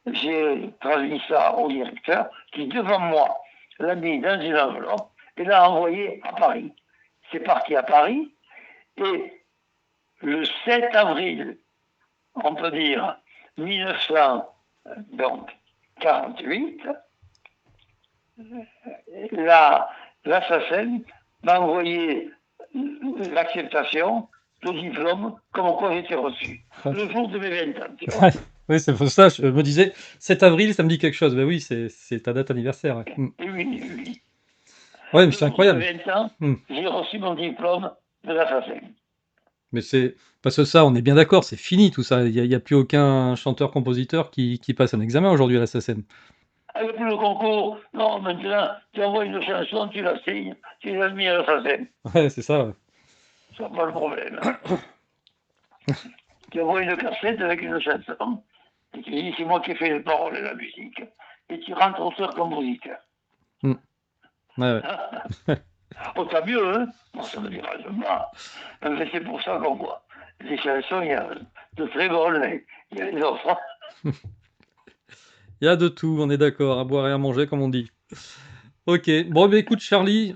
j'ai transmis ça au directeur qui, devant moi, l'a mis dans une enveloppe et l'a envoyé à Paris. C'est parti à Paris et le 7 avril, on peut dire 1948, la SACEM m'a envoyé l'acceptation, le diplôme, comme quoi j'étais reçu, le jour de mes 20 ans. Tu vois.
Ouais. Oui, c'est pour ça, je me disais, 7 avril, ça me dit quelque chose. Ben oui, c'est ta date anniversaire. Ouais,
Et oui.
ouais, mais c'est incroyable.
Le jour de mes 20 ans, j'ai reçu mon diplôme de la SACEM.
Mais c'est parce que ça, on est bien d'accord, c'est fini tout ça. Il y a plus aucun chanteur-compositeur qui passe un examen aujourd'hui à la SACEM.
Avec le concours, non, maintenant, tu envoies une chanson, tu la signes, tu l'as mis à la SACEM.
Ouais, c'est ça. Ouais.
C'est pas le problème. Tu envoies une cassette avec une chanson, et tu dis c'est moi qui ai fait les paroles et la musique, et tu rentres auteur-compositeur.
Ouais, ouais.
Oh, t'as mieux, hein? Bon, ça me dira pas. Mais c'est pour ça qu'on voit. Les chansons, il y a de très bonnes, mais il y a les autres.
Il y a de tout, on est d'accord, à boire et à manger, comme on dit. Ok, bon, bah, écoute, Charlie,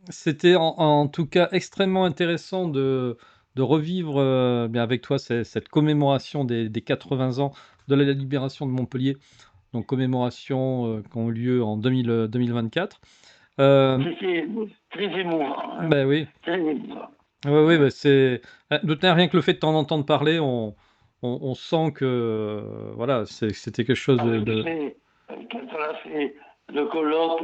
c'était en tout cas extrêmement intéressant de revivre bien avec toi cette commémoration des 80 ans de la libération de Montpellier, donc commémoration qui ont eu lieu en 2024.
C'était très émouvant. Hein?
Ben oui.
Très émouvant.
Oui, bah, c'est rien que le fait de t'en entendre parler, on sent que voilà, c'était quelque chose de...
Quand on a fait le colloque,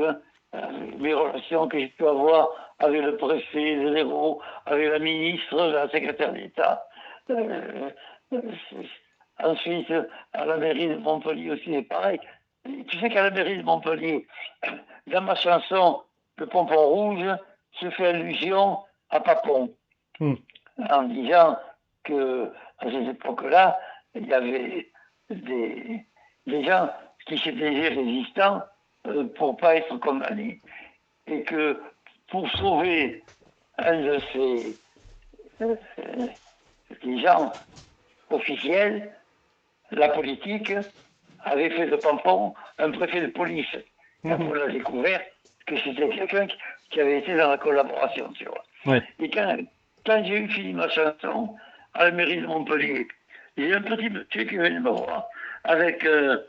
mes relations que j'ai pu avoir avec le préfet, le héros, avec la ministre, la secrétaire d'État. Ensuite, à la mairie de Montpellier aussi, c'est pareil. Tu sais qu'à la mairie de Montpellier, dans ma chanson Le Pompon Rouge, je fais allusion à Papon. en disant que à cette époque-là, il y avait des gens qui s'étaient résistants pour pas être condamnés. Et que pour sauver un de ces gens officiels, la politique avait fait de Pampon un préfet de police. Et on a découvert que c'était quelqu'un qui avait été dans la collaboration, tu vois.
Ouais.
Et quand j'ai eu fini ma chanson à la mairie de Montpellier, j'ai un petit monsieur qui venait me voir avec un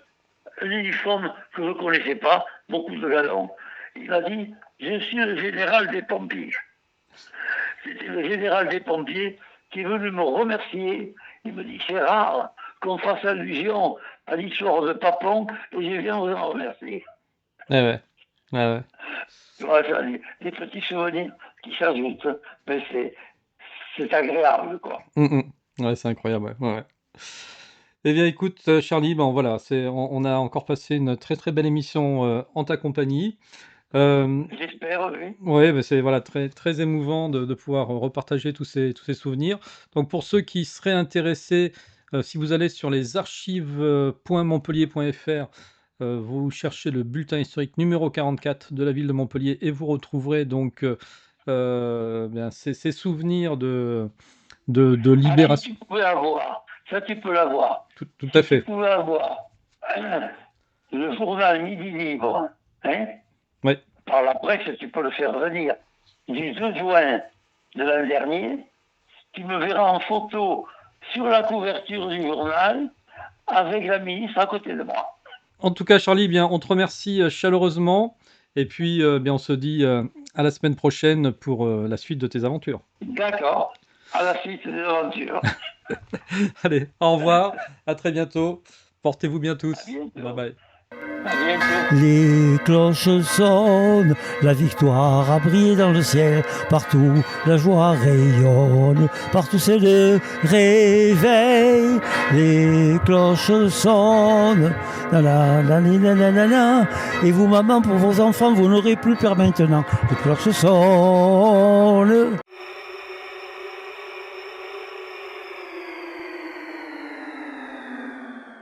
uniforme que je ne connaissais pas, beaucoup de galons. Il m'a dit, je suis le général des pompiers. C'était le général des pompiers qui est venu me remercier. Il me dit, c'est rare qu'on fasse allusion à l'histoire de Papon et je viens vous en remercier.
Ouais.
Voilà, des petits souvenirs qui s'ajoutent, mais c'est agréable, quoi.
Ouais, c'est incroyable. Ouais. Eh bien, écoute, Charlie, ben voilà, on a encore passé une très très belle émission en ta compagnie.
J'espère, oui.
Ouais, bah, c'est voilà, très, très émouvant de pouvoir repartager tous ces souvenirs. Donc, pour ceux qui seraient intéressés, si vous allez sur les archives.montpellier.fr, vous cherchez le bulletin historique numéro 44 de la ville de Montpellier et vous retrouverez donc bien, ces souvenirs de libération.
Si tu peux l'avoir, ça tu peux l'avoir.
Tout à fait.
Tu peux avoir le journal Midi Libre, hein,
Ouais.
par la presse, tu peux le faire venir du 2 juin de l'an dernier. Tu me verras en photo sur la couverture du journal avec la ministre à côté de moi.
En tout cas, Charlie, bien, on te remercie chaleureusement. Et puis, bien, on se dit à la semaine prochaine pour la suite de tes aventures.
D'accord, à la suite de l'aventure.
Allez, au revoir, à très bientôt. Portez-vous bien tous.
À bientôt.
Bye bye.
À bientôt.
Les cloches sonnent, la victoire a brillé dans le ciel, partout la joie rayonne, partout c'est le réveil. Les cloches sonnent, nanana, et vous maman pour vos enfants vous n'aurez plus peur maintenant. Les cloches sonnent.